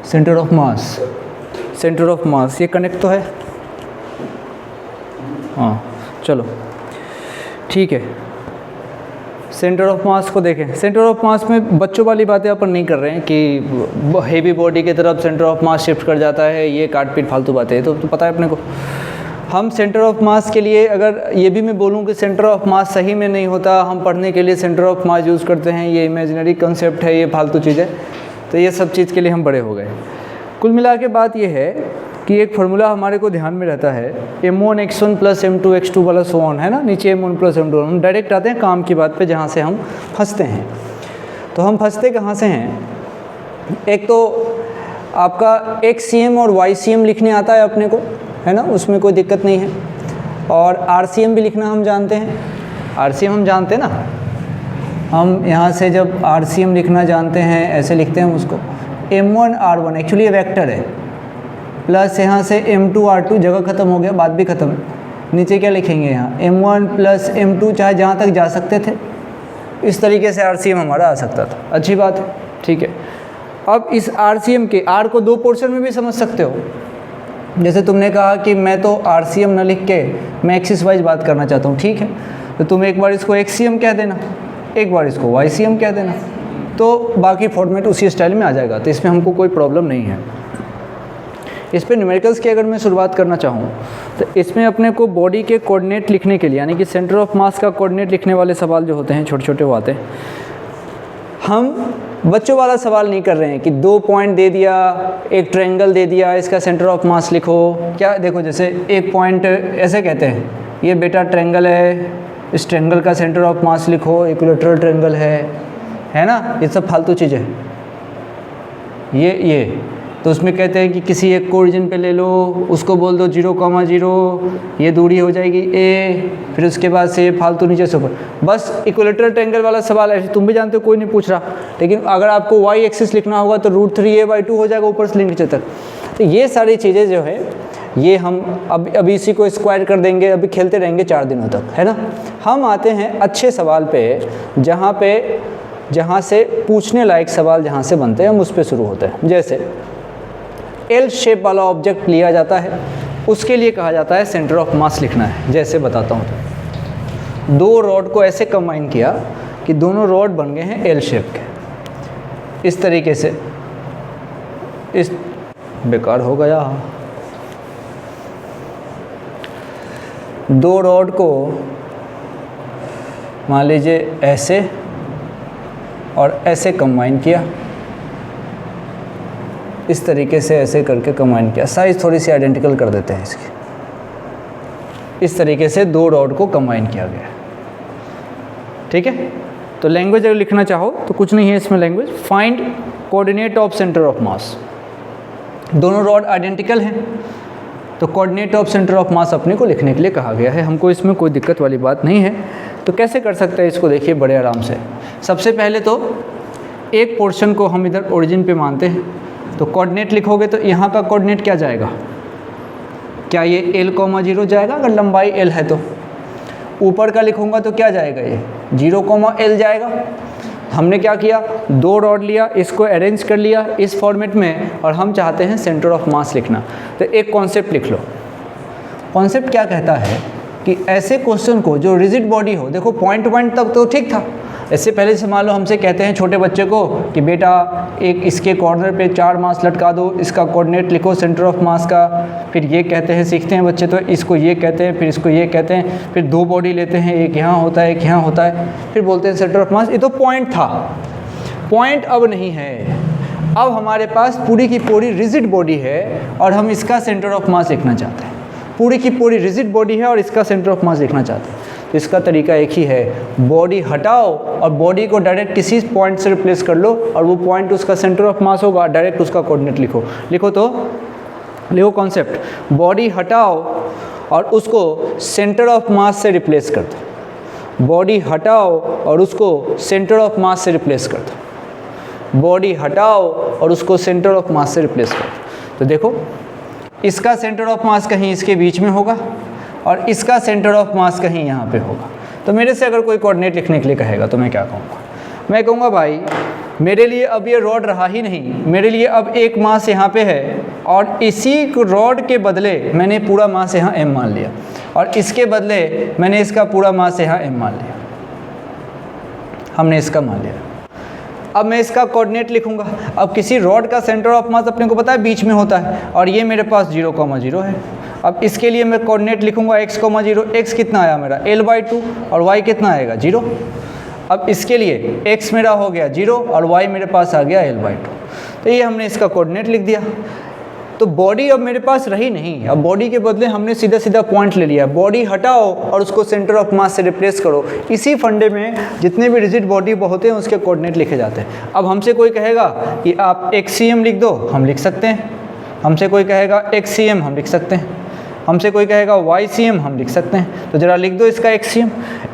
Centre of mass, centre of मास, ये connect तो है, हाँ चलो ठीक है। सेंटर ऑफ मास को देखें, सेंटर ऑफ मास में बच्चों वाली बातें अपन नहीं कर रहे हैं कि हेवी बॉडी की तरफ सेंटर ऑफ मास शिफ्ट कर जाता है, ये काट पीट फालतू बातें हैं, तो पता है अपने को। हम सेंटर ऑफ मास के लिए अगर ये भी मैं बोलूँ कि सेंटर ऑफ मास सही में नहीं होता, हम पढ़ने के लिए सेंटर ऑफ मास यूज़ करते हैं, ये इमेजिनरी कंसेप्ट है, ये फालतू चीज़ें, तो ये सब चीज़ के लिए हम बड़े हो गए। कुल मिला के बात ये है कि एक फार्मूला हमारे को ध्यान में रहता है, m1x1 प्लस m2x2 वाला सो ऑन है ना, नीचे m1 प्लस m2। हम डायरेक्ट आते हैं काम की बात पे जहाँ से हम फंसते हैं। तो हम फंसते कहाँ से हैं? एक तो आपका XCM और YCM लिखने आता है अपने को, है ना, उसमें कोई दिक्कत नहीं है। और RCM भी लिखना हम जानते हैं, RCM हम जानते हैं ना, हम यहाँ से जब RCM लिखना जानते हैं ऐसे लिखते हैं हम उसको, m1r1 एक्चुअली ये वेक्टर है, प्लस यहाँ से m2r2, जगह ख़त्म हो गया, बात भी ख़त्म है। नीचे क्या लिखेंगे यहाँ m1 प्लस m2, चाहे जहाँ तक जा सकते थे, इस तरीके से RCM हमारा आ सकता था। अच्छी बात है, ठीक है। अब इस RCM के R को दो पोर्शन में भी समझ सकते हो। जैसे तुमने कहा कि मैं तो RCM न लिख के मैं एक्सिस वाइज बात करना चाहता हूँ, ठीक है, तो तुम एक बार इसको XCM कह देना, एक बार इसको YCM कह देना, तो बाकी फॉर्मेट उसी स्टाइल में आ जाएगा, तो इसमें हमको कोई प्रॉब्लम नहीं है। इस पे न्यूमेरिकल्स की अगर मैं शुरुआत करना चाहूँ तो इसमें अपने को बॉडी के कोऑर्डिनेट लिखने के लिए, यानी कि सेंटर ऑफ मास का कोऑर्डिनेट लिखने वाले सवाल जो होते हैं, छोटे छोटे वो आते हैं। हम बच्चों वाला सवाल नहीं कर रहे हैं कि 2 पॉइंट दे दिया, एक ट्रायंगल दे दिया, इसका सेंटर ऑफ मास लिखो। क्या देखो, जैसे एक पॉइंट ऐसे कहते हैं, ये बेटा ट्रायंगल है, इस ट्रायंगल का सेंटर ऑफ मास लिखो, इक्विलैटरल ट्रायंगल है ना, ये सब फालतू चीज़ें। ये तो उसमें कहते हैं कि किसी एक को ओरिजिन पे ले लो, उसको बोल दो 0,0, ये दूरी हो जाएगी a, फिर उसके बाद से फालतू नीचे से ऊपर। बस इक्विलैटरल ट्रायंगल वाला सवाल है, तुम भी जानते हो, कोई नहीं पूछ रहा। लेकिन अगर आपको y एक्सिस लिखना होगा तो √3a/2 हो जाएगा ऊपर से नीचे तक। तो ये सारी चीज़ें जो है, ये हम अभी इसी को स्क्वायर कर देंगे, अभी खेलते रहेंगे 4 दिनों तक, है ना। हम आते हैं अच्छे सवाल पे, जहाँ से पूछने लायक सवाल जहाँ से बनते हैं, हम उस पर शुरू होते हैं। जैसे एल शेप वाला ऑब्जेक्ट लिया जाता है, उसके लिए कहा जाता है सेंटर ऑफ मास लिखना है। जैसे बताता हूँ, तो 2 रॉड को ऐसे कंबाइन किया कि दोनों रॉड बन गए हैं एल शेप के, इस तरीके से। इस बेकार हो गया, 2 रॉड को मान लीजिए ऐसे और ऐसे कंबाइन किया, इस तरीके से ऐसे करके कंबाइन किया। साइज़ थोड़ी सी आइडेंटिकल कर देते हैं इसकी। इस तरीके से 2 रॉड को कंबाइन किया गया, ठीक है। तो लैंग्वेज अगर लिखना चाहो तो कुछ नहीं है इसमें language, find coordinate of centre of मास। दोनों रॉड आइडेंटिकल हैं, तो कोऑर्डिनेट ऑफ सेंटर ऑफ मास अपने को लिखने के लिए कहा गया है। हमको इसमें कोई दिक्कत वाली बात नहीं है। तो कैसे कर सकते हैं इसको, देखिए बड़े आराम से। सबसे पहले तो एक पोर्शन को हम इधर ओरिजिन पे मानते हैं, तो कोऑर्डिनेट लिखोगे तो यहाँ का कोऑर्डिनेट क्या जाएगा, क्या ये l,0 जाएगा अगर लंबाई l है तो। ऊपर का लिखूँगा तो क्या जाएगा, ये 0,l जाएगा। हमने क्या किया, 2 रॉड लिया, इसको अरेंज कर लिया इस फॉर्मेट में, और हम चाहते हैं सेंटर ऑफ मास लिखना। तो एक कॉन्सेप्ट लिख लो। कॉन्सेप्ट क्या कहता है कि ऐसे क्वेश्चन को जो रिजिड बॉडी हो, देखो पॉइंट तक तो ठीक था। इससे पहले से मान लो हमसे कहते हैं छोटे बच्चे को कि बेटा एक इसके कॉर्नर पे 4 मास लटका दो, इसका कोऑर्डिनेट लिखो सेंटर ऑफ मास का। फिर ये कहते हैं, सीखते हैं बच्चे तो इसको ये कहते हैं, फिर इसको ये कहते हैं, फिर 2 बॉडी लेते हैं, एक यहाँ होता है, एक यहाँ होता है, फिर बोलते हैं सेंटर ऑफ मास। ये तो पॉइंट था, पॉइंट अब नहीं है। अब हमारे पास पूरी की पूरी रिजिड बॉडी है और हम इसका सेंटर ऑफ मास लिखना चाहते हैं। पूरी की पूरी रिजिड बॉडी है और इसका सेंटर ऑफ मास लिखना चाहते हैं। तो इसका तरीका एक ही है, बॉडी हटाओ और बॉडी को डायरेक्ट किसी पॉइंट से रिप्लेस कर लो, और वो पॉइंट उसका सेंटर ऑफ मास होगा, डायरेक्ट उसका कोऑर्डिनेट लिखो। तो लिखो कॉन्सेप्ट, बॉडी हटाओ और उसको सेंटर ऑफ मास से रिप्लेस कर दो। बॉडी हटाओ और उसको सेंटर ऑफ मास से रिप्लेस कर दो। बॉडी हटाओ और उसको सेंटर ऑफ मास से रिप्लेस कर दो। तो देखो, इसका सेंटर ऑफ मास कहीं इसके बीच में होगा और इसका सेंटर ऑफ मास कहीं यहाँ पे होगा। तो मेरे से अगर कोई कोऑर्डिनेट लिखने के लिए कहेगा तो मैं क्या कहूँगा, मैं कहूँगा भाई मेरे लिए अब ये रॉड रहा ही नहीं, मेरे लिए अब एक मास यहाँ पे है और इसी रॉड के बदले मैंने पूरा मास यहाँ m मान लिया और इसके बदले मैंने इसका पूरा मास यहाँ m मान लिया, हमने इसका मान लिया। अब मैं इसका कोऑर्डिनेट लिखूंगा। अब किसी रॉड का सेंटर ऑफ मास अपने को पता है बीच में होता है और ये मेरे पास 0,0 है। अब इसके लिए मैं कोऑर्डिनेट लिखूंगा x,0, x कितना आया मेरा l/2 और y कितना आएगा 0। अब इसके लिए x मेरा हो गया 0 और y मेरे पास आ गया l/2। तो ये हमने इसका कोऑर्डिनेट लिख दिया। तो बॉडी अब मेरे पास रही नहीं, अब बॉडी के बदले हमने सीधा सीधा पॉइंट ले लिया। बॉडी हटाओ और उसको सेंटर ऑफ मास से रिप्लेस करो। इसी फंडे में जितने भी रिजिड बॉडी होते हैं उसके कोऑर्डिनेट लिखे जाते हैं। अब हमसे कोई कहेगा कि आप xcm लिख दो, हम लिख सकते हैं। हमसे कोई कहेगा xcm, हम लिख सकते हैं। हमसे कोई कहेगा ycm, हम लिख सकते हैं। तो ज़रा लिख दो इसका xcm।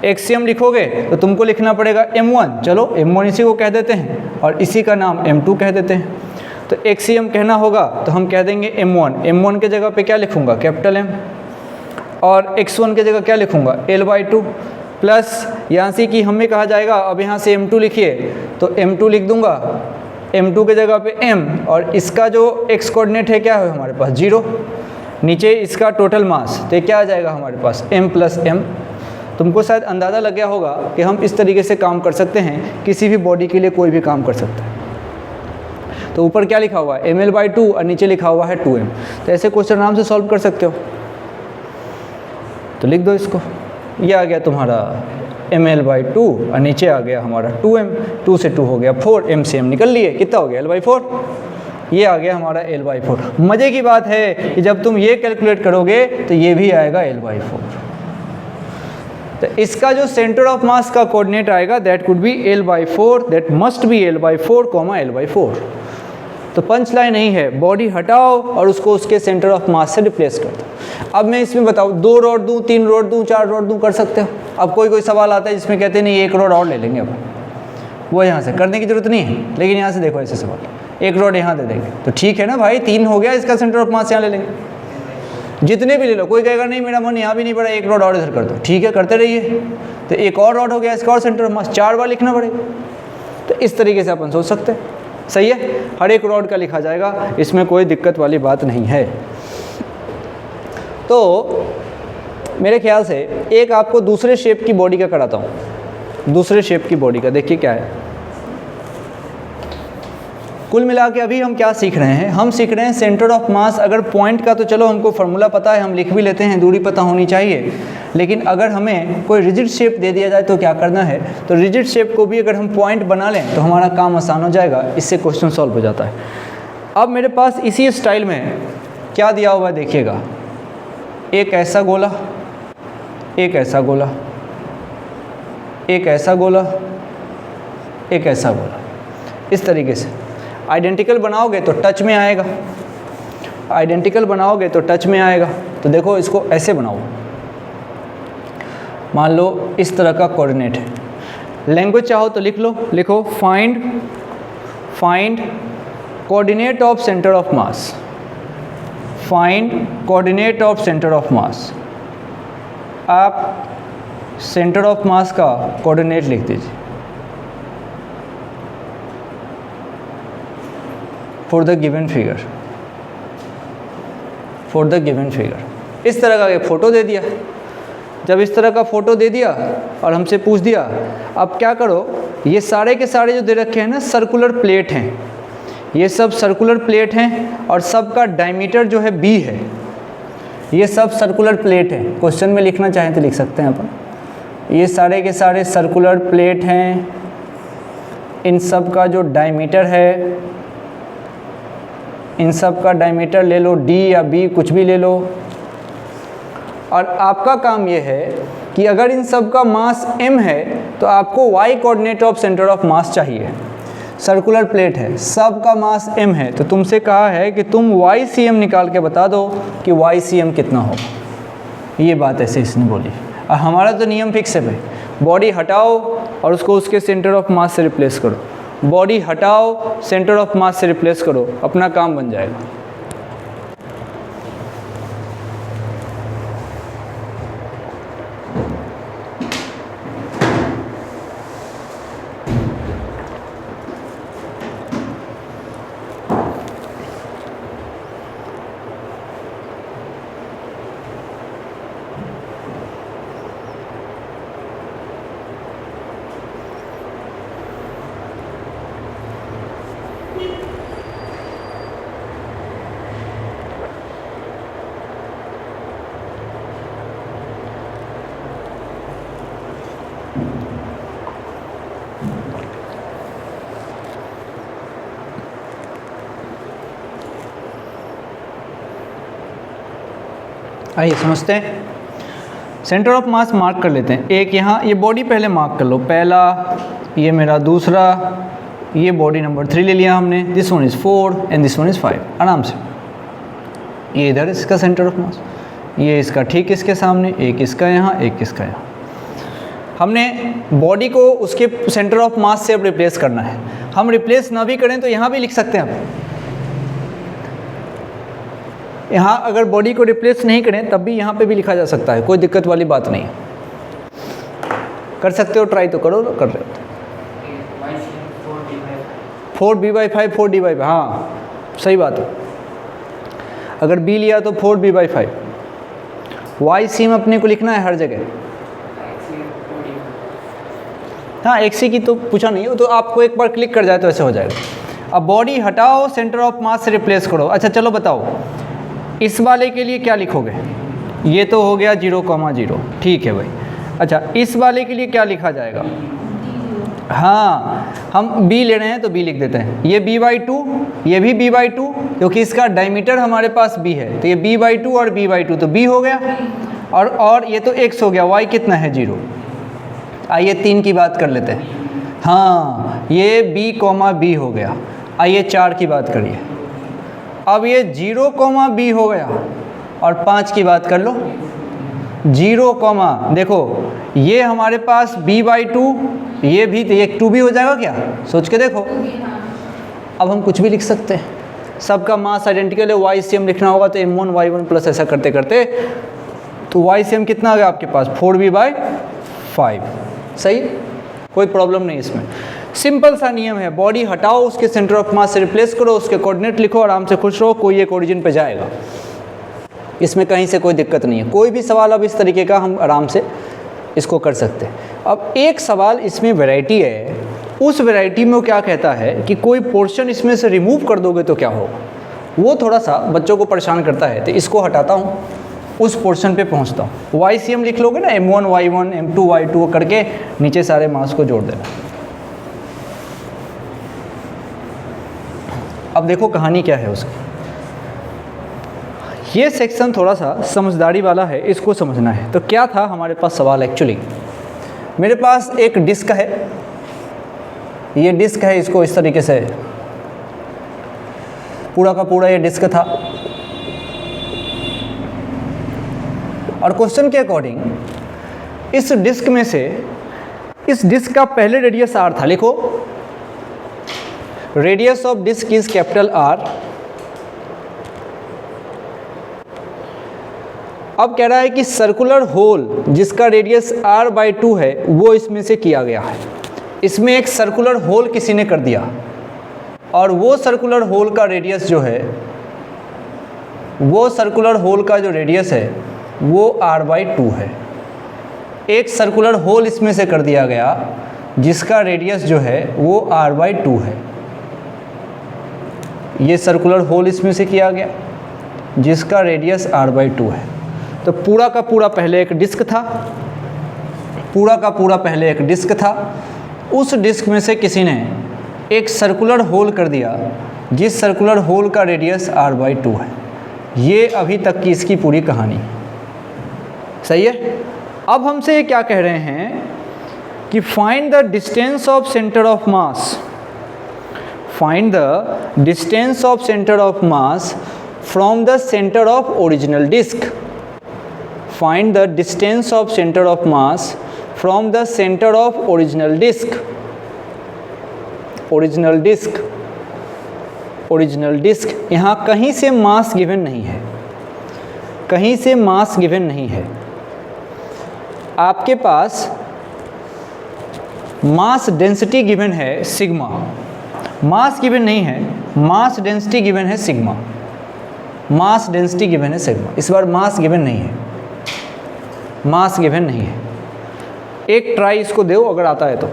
xcm लिखोगे तो तुमको लिखना पड़ेगा m1, चलो m1 इसी को कह देते हैं और इसी का नाम m2 कह देते हैं। तो xcm कहना होगा तो हम कह देंगे m1। m1 के जगह पे क्या लिखूंगा कैपिटल M और x1 के जगह क्या लिखूंगा l/2 प्लस यहाँ से कि हमें कहा जाएगा अब यहाँ से m2 लिखिए तो m2 लिख दूंगा। m2 के जगह पे m और इसका जो x कोऑर्डिनेट है क्या है हमारे पास 0, नीचे इसका टोटल मास तो क्या आ जाएगा हमारे पास m + m। तुमको शायद अंदाज़ा लग गया होगा कि हम इस तरीके से काम कर सकते हैं, किसी भी बॉडी के लिए कोई भी काम कर सकते हैं। तो ऊपर क्या लिखा हुआ है ml/2 और नीचे लिखा हुआ है 2m। तो ऐसे क्वेश्चन आराम से सॉल्व कर सकते हो। तो लिख दो इसको, ये आ गया तुम्हारा ml/2 और नीचे आ गया हमारा 2m। 2 से 2 हो गया 4, m से m निकल लिए, कितना हो गया l/4। ये आ गया हमारा l/4। मज़े की बात है कि जब तुम ये कैलकुलेट करोगे तो ये भी आएगा l/4। तो इसका जो सेंटर ऑफ मास का कोऑर्डिनेट आएगा that could be l/4, that must be l/4, l/4। तो पंच लाइन नहीं है, बॉडी हटाओ और उसको उसके सेंटर ऑफ मास से रिप्लेस कर दो। अब मैं इसमें बताऊँ 2 रॉड दूँ, 3 रॉड दूँ, 4 रॉड दूँ, कर सकते हो। अब कोई सवाल आता है जिसमें कहते हैं नहीं 1 रॉड और ले लेंगे, अब वो यहाँ से करने की जरूरत नहीं है। लेकिन यहाँ से देखो ऐसे सवाल, 1 रॉड यहाँ दे देंगे तो ठीक है ना भाई, 3 हो गया, इसका सेंटर ऑफ मास यहाँ ले लेंगे। जितने भी ले लो, कोई कहेगा नहीं मेरा मन यहाँ भी नहीं पड़ा, 1 रॉड और इधर कर दो, ठीक है करते रहिए। तो 1 और रॉड हो गया, इसका और सेंटर ऑफ मास 4 बार लिखना पड़ेगा। तो इस तरीके से अपन सोच सकते हैं, सही है। हर एक रॉड का लिखा जाएगा, इसमें कोई दिक्कत वाली बात नहीं है। तो मेरे ख्याल से एक आपको दूसरे शेप की बॉडी का कराता हूँ। दूसरे शेप की बॉडी का देखिए क्या है। कुल मिला के अभी हम क्या सीख रहे हैं, हम सीख रहे हैं सेंटर ऑफ मास। अगर पॉइंट का तो चलो हमको फार्मूला पता है, हम लिख भी लेते हैं, दूरी पता होनी चाहिए। लेकिन अगर हमें कोई रिजिड शेप दे दिया जाए तो क्या करना है, तो रिजिड शेप को भी अगर हम पॉइंट बना लें तो हमारा काम आसान हो जाएगा, इससे क्वेश्चन सॉल्व हो जाता है। अब मेरे पास इसी स्टाइल में क्या दिया हुआ है देखिएगा, एक ऐसा गोला, एक ऐसा गोला, एक ऐसा गोला, एक ऐसा गोला। इस तरीके से आइडेंटिकल बनाओगे तो टच में आएगा, आइडेंटिकल बनाओगे तो टच में आएगा। तो देखो इसको ऐसे बनाओ, मान लो इस तरह का कोऑर्डिनेट है। लैंग्वेज चाहो तो लिख लो, लिखो find coordinate of centre of mass, find coordinate of centre of मास। आप सेंटर ऑफ मास का कोऑर्डिनेट लिख दीजिए for the given figure, for the given figure. इस तरह का एक फ़ोटो दे दिया। जब इस तरह का फ़ोटो दे दिया और हमसे पूछ दिया अब क्या करो, ये सारे के सारे जो दे रखे हैं ना सर्कुलर प्लेट हैं, ये सब सर्कुलर प्लेट हैं और सबका डायमीटर जो है b है। ये सब सर्कुलर प्लेट हैं, क्वेश्चन में लिखना चाहें तो लिख सकते हैं अपन। ये सारे के सारे सर्कुलर प्लेट हैं, इन सब का जो डायमीटर है, इन सब का डायमीटर ले लो, d या b कुछ भी ले लो। और आपका काम ये है कि अगर इन सब का मास m है तो आपको y coordinate of centre of mass चाहिए। सर्कुलर प्लेट है, सब का मास m है, तो तुमसे कहा है कि तुम ycm निकाल के बता दो कि ycm कितना होगा। ये बात ऐसे इसने बोली। और हमारा तो नियम फिक्स है भाई, बॉडी हटाओ और उसको उसके सेंटर ऑफ मास से रिप्लेस करो, बॉडी हटाओ सेंटर ऑफ मास से रिप्लेस करो, अपना काम बन जाएगा। आइए समझते हैं। सेंटर ऑफ मास मार्क कर लेते हैं। एक यहाँ ये बॉडी पहले मार्क कर लो, पहला ये मेरा, दूसरा ये बॉडी नंबर 3 ले लिया हमने, this one is 4 and this one is 5, आराम से। ये इधर इसका सेंटर ऑफ मास, ये इसका ठीक इसके सामने, एक इसका यहाँ, एक इसका यहाँ। हमने बॉडी को उसके सेंटर ऑफ मास से अब रिप्लेस करना है। हम रिप्लेस ना भी करें तो यहाँ भी लिख सकते हैं आप। यहाँ अगर बॉडी को रिप्लेस नहीं करें तब भी यहाँ पे भी लिखा जा सकता है, कोई दिक्कत वाली बात नहीं है। कर सकते हो, ट्राई तो करो, कर रहे हो। 4b/5 4d/5, हाँ सही बात है। अगर b लिया तो 4b/5। वाई सीम अपने को लिखना है हर जगह। हाँ एक्सी की तो पूछा नहीं हो, तो आपको एक बार क्लिक कर जाए तो ऐसे हो जाएगा। अब बॉडी हटाओ, सेंटर ऑफ मास से रिप्लेस करो। अच्छा चलो बताओ इस वाले के लिए क्या लिखोगे? ये तो हो गया 0,0, ठीक है भाई। अच्छा इस वाले के लिए क्या लिखा जाएगा? हाँ हम b ले रहे हैं तो b लिख देते हैं। ये b/2, ये भी b/2, क्योंकि इसका डायमीटर हमारे पास b है, तो ये b/2 और b/2 तो b हो गया। और ये तो x हो गया, y कितना है 0। आइए 3 की बात कर लेते हैं। हाँ ये b, b हो गया। आइए 4 की बात करिए। अब ये 0, b हो गया। और 5 की बात कर लो, 0, देखो ये हमारे पास b/2, ये भी तो एक 2b हो जाएगा क्या? सोच के देखो। अब हम कुछ भी लिख सकते हैं, सबका मास आइडेंटिकल है। वाई सी एम लिखना होगा तो m1 y1 प्लस ऐसा करते करते तो वाई सी एम कितना आ गया आपके पास? 4b/5। सही, कोई प्रॉब्लम नहीं इसमें। सिंपल सा नियम है, बॉडी हटाओ, उसके सेंटर ऑफ मास से रिप्लेस करो, उसके कोऑर्डिनेट लिखो, आराम से खुश रहो, कोई एक ओरिजिन पे जाएगा। इसमें कहीं से कोई दिक्कत नहीं है। कोई भी सवाल अब इस तरीके का हम आराम से इसको कर सकते हैं। अब एक सवाल इसमें वैरायटी है, उस वैरायटी में वो क्या कहता है कि कोई पोर्शन इसमें से रिमूव कर दोगे तो क्या होगा? वो थोड़ा सा बच्चों को परेशान करता है, तो इसको हटाता हूँ, उस पोर्शन पे पहुँचता हूँ। वाई सी एम लिख लोगे ना, m1 y1 m2 y2 करके नीचे सारे मास को जोड़ देना। अब देखो कहानी क्या है उसकी। ये सेक्शन थोड़ा सा समझदारी वाला है, इसको समझना है। तो क्या था हमारे पास सवाल? एक्चुअली मेरे पास एक डिस्क है, ये डिस्क है, इसको इस तरीके से पूरा का पूरा ये डिस्क था। और क्वेश्चन के अकॉर्डिंग इस डिस्क में से, इस डिस्क का पहले रेडियस r था, लिखो radius of disc is capital R। अब कह रहा है कि सर्कुलर होल जिसका रेडियस r/2 है वो इसमें से किया गया है। इसमें एक सर्कुलर होल किसी ने कर दिया और वो सर्कुलर होल का रेडियस जो है, वो सर्कुलर होल का जो रेडियस है वो r/2 है। एक सर्कुलर होल इसमें से कर दिया गया जिसका रेडियस जो है वो r/2 है। ये सर्कुलर होल इसमें से किया गया जिसका रेडियस r/2 है। तो पूरा का पूरा पहले एक डिस्क था, पूरा का पूरा पहले एक डिस्क था। उस डिस्क में से किसी ने एक सर्कुलर होल कर दिया जिस सर्कुलर होल का रेडियस r/2 है। ये अभी तक की इसकी पूरी कहानी। सही है। अब हमसे ये क्या कह रहे हैं कि find the distance of centre of mass, find the distance of centre of mass from the centre of original disc. Find the distance of center of mass from the center of original disk. Original disk, original disk। यहाँ कहीं से mass given नहीं है, कहीं से mass given नहीं है। आपके पास मास डेंसिटी गिवन है सिग्मा, मास गिवन नहीं है, मास डेंसिटी गिवन है सिग्मा, मास डेंसिटी गिवन है सिग्मा। इस बार मास गिवन नहीं है, मास गिवन नहीं है। एक ट्राई इसको दो अगर आता है तो।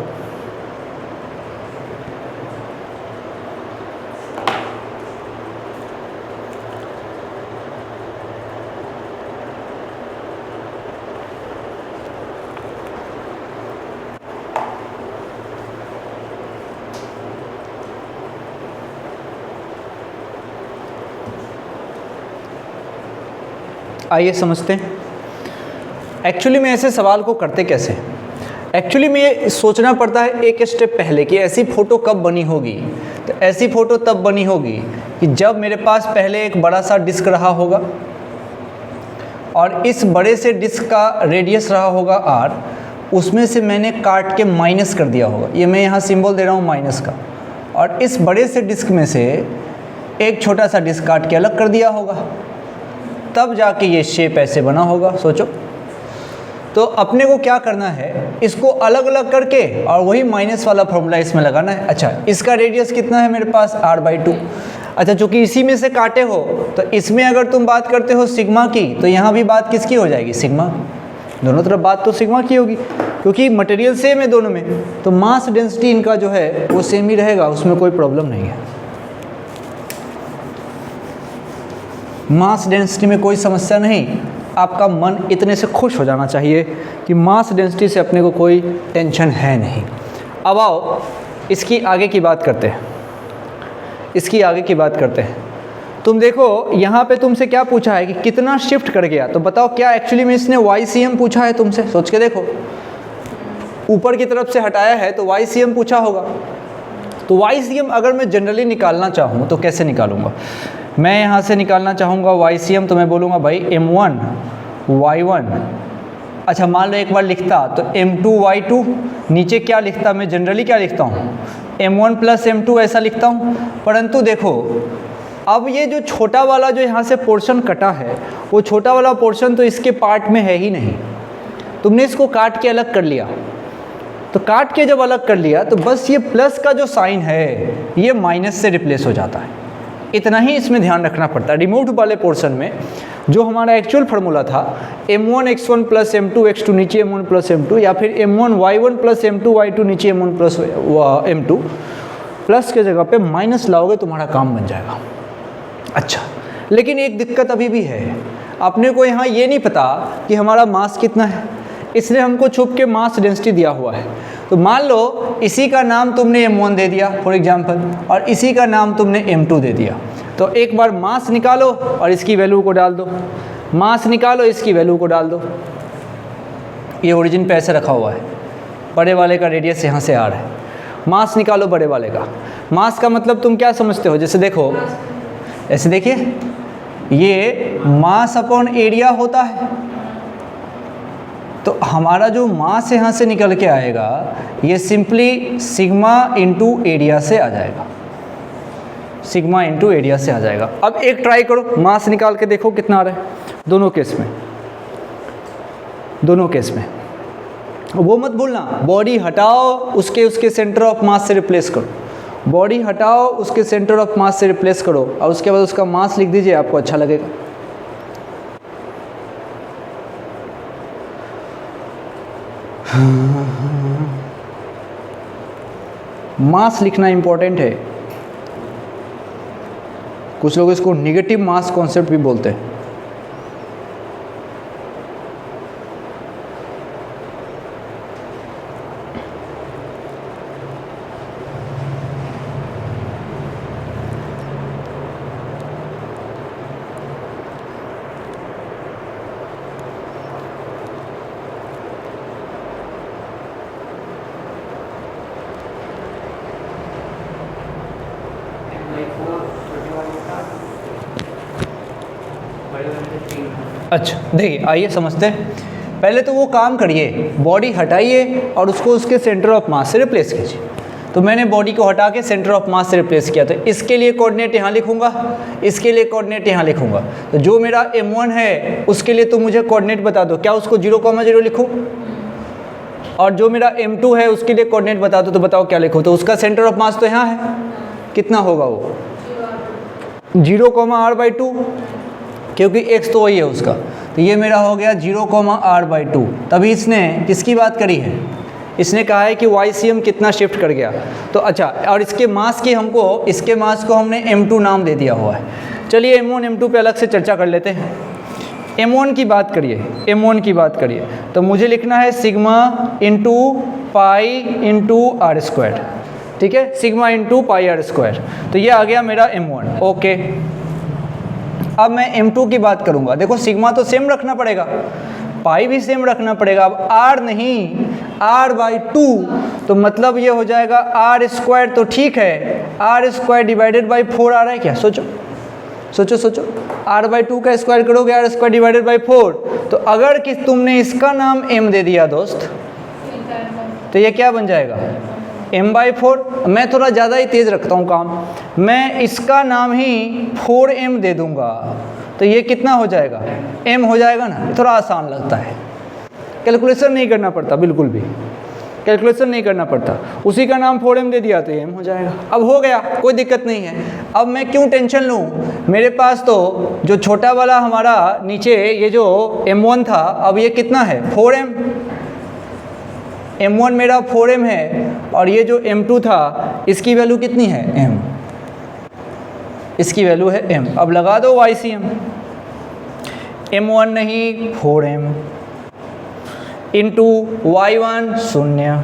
आइए समझते हैं एक्चुअली में ऐसे सवाल को करते कैसे। एक्चुअली में ये सोचना पड़ता है एक स्टेप पहले कि ऐसी फ़ोटो कब बनी होगी। तो ऐसी फ़ोटो तब बनी होगी कि जब मेरे पास पहले एक बड़ा सा डिस्क रहा होगा और इस बड़े से डिस्क का रेडियस रहा होगा r, उसमें से मैंने काट के माइनस कर दिया होगा। ये मैं यहाँ सिंबल दे रहा हूँ माइनस का, और इस बड़े से डिस्क में से एक छोटा सा डिस्क काट के अलग कर दिया होगा, तब जाके ये शेप ऐसे बना होगा। सोचो, तो अपने को क्या करना है, इसको अलग अलग करके और वही माइनस वाला फॉर्मूला इसमें लगाना है। अच्छा, इसका रेडियस कितना है मेरे पास r/2। अच्छा, चूँकि इसी में से काटे हो तो इसमें अगर तुम बात करते हो सिग्मा की, तो यहाँ भी बात किसकी हो जाएगी, सिग्मा की। दोनों तरफ बात तो सिग्मा की होगी, क्योंकि मटेरियल सेम है दोनों में, तो मास डेंसिटी इनका जो है वो सेम ही रहेगा, उसमें कोई प्रॉब्लम नहीं है। मास डेंसिटी में कोई समस्या नहीं। आपका मन इतने से खुश हो जाना चाहिए कि मास डेंसिटी से अपने को कोई टेंशन है नहीं। अब आओ इसकी आगे की बात करते हैं, इसकी आगे की बात करते हैं। तुम देखो यहाँ पे तुमसे क्या पूछा है कि कितना शिफ्ट कर गया, तो बताओ क्या एक्चुअली में इसने YCM पूछा है तुमसे, सोच के देखो। ऊपर की तरफ से हटाया है तो YCM पूछा होगा। तो YCM अगर मैं जनरली निकालना चाहूँ तो कैसे निकालूंगा, मैं यहाँ से निकालना चाहूँगा YCM, तो मैं बोलूँगा भाई M1 Y1। अच्छा, मान लो एक बार लिखता तो M2 Y2, नीचे क्या लिखता, मैं जनरली क्या लिखता हूँ M1 + M2 ऐसा लिखता हूँ। परंतु देखो अब ये जो छोटा वाला जो यहाँ से पोर्शन कटा है, वो छोटा वाला पोर्शन तो इसके पार्ट में है ही नहीं। तुमने इसको काट के अलग कर लिया, तो काट के जब अलग कर लिया तो बस ये प्लस का जो साइन है ये माइनस से रिप्लेस हो जाता है। इतना ही इसमें ध्यान रखना पड़ता है। रिमूव्ड वाले पोर्शन में जो हमारा एक्चुअल फार्मूला था M1 X1 + M2 X2 नीचे M1 + M2, या फिर M1 Y1 + M2 Y2 नीचे M1 + M2, प्लस के जगह पे माइनस लाओगे तुम्हारा काम बन जाएगा। अच्छा, लेकिन एक दिक्कत अभी भी है, अपने को यहाँ ये नहीं पता कि हमारा मास कितना है, इसलिए हमको छुप के मास डेंसिटी दिया हुआ है। तो मान लो इसी का नाम तुमने M1 दे दिया फॉर एग्जांपल, और इसी का नाम तुमने M2 दे दिया, तो एक बार मास निकालो और इसकी वैल्यू को डाल दो, मास निकालो इसकी वैल्यू को डाल दो। ये ओरिजिन पे ऐसे रखा हुआ है, बड़े वाले का रेडियस यहाँ से R है, मास निकालो बड़े वाले का। मास का मतलब तुम क्या समझते हो, जैसे देखो ऐसे देखिए, ये मास अपॉन एरिया होता है, तो हमारा जो मास यहाँ से निकल के आएगा ये सिंपली सिग्मा इंटू एरिया से आ जाएगा, सिग्मा इंटू एरिया से आ जाएगा। अब एक ट्राई करो, मास निकाल के देखो कितना आ रहा है दोनों केस में, दोनों केस में। वो मत भूलना, बॉडी हटाओ उसके सेंटर ऑफ मास से रिप्लेस करो, बॉडी हटाओ उसके सेंटर ऑफ मास से रिप्लेस करो, और उसके बाद उसका मास लिख दीजिए, आपको अच्छा लगेगा। मास लिखना इंपॉर्टेंट है। कुछ लोग इसको निगेटिव मास कॉन्सेप्ट भी बोलते हैं। अच्छा देखिए, आइए समझते हैं। पहले तो वो काम करिए, बॉडी हटाइए और उसको उसके सेंटर ऑफ मास से रिप्लेस कीजिए। तो मैंने बॉडी को हटा के सेंटर ऑफ मास से रिप्लेस किया, तो इसके लिए कोऑर्डिनेट यहाँ लिखूंगा, इसके लिए कोऑर्डिनेट यहाँ लिखूंगा। तो जो मेरा M1 है उसके लिए तो मुझे कोऑर्डिनेट बता दो, क्या उसको 0,0 लिखूँ, और जो मेरा M2 है उसके लिए कोऑर्डिनेट बता दो, तो बताओ क्या लिखूँ। तो उसका सेंटर ऑफ मास तो यहाँ है, कितना होगा वो 0,r/2, क्योंकि x तो वही है उसका। तो ये मेरा हो गया 0,r/2। तभी इसने किसकी बात करी है, इसने कहा है कि YCM कितना शिफ्ट कर गया। तो अच्छा, और इसके मास की हमको, इसके मास को हमने M2 नाम दे दिया हुआ है। चलिए M1 M2 पे अलग से चर्चा कर लेते हैं। M1 की बात करिए, M1 की बात करिए, तो मुझे लिखना है sigma into pi into r², ठीक है, सिग्मा इंटू पाई r²। तो ये आ गया मेरा M1। ओके, अब मैं m2 की बात करूँगा, देखो सिग्मा तो सेम रखना पड़ेगा, पाई भी सेम रखना पड़ेगा। अब r नहीं, r/2, तो मतलब ये हो जाएगा r² तो ठीक है, r² डिवाइडेड बाई 4 आ रहा है क्या? सोचो सोचो सोचो, r/2 का स्क्वायर करोगे r² डिवाइडेड बाई 4, तो अगर कि तुमने इसका नाम m दे दिया दोस्त, तो ये क्या बन जाएगा? m/4। मैं थोड़ा ज़्यादा ही तेज़ रखता हूँ काम, मैं इसका नाम ही 4m दे दूँगा, तो ये कितना हो जाएगा? m हो जाएगा ना। थोड़ा आसान लगता है, कैलकुलेशन नहीं करना पड़ता, बिल्कुल भी कैलकुलेशन नहीं करना पड़ता। उसी का नाम 4m दे दिया तो m हो जाएगा। अब हो गया, कोई दिक्कत नहीं है। अब मैं क्यों टेंशन लूँ, मेरे पास तो जो छोटा वाला हमारा नीचे ये जो m1 था, अब ये कितना है? 4m। m1 मेरा 4m है, और ये जो m2 था इसकी वैल्यू कितनी है? m। इसकी वैल्यू है m। अब लगा दो YCM, m1 नहीं 4m into y1 0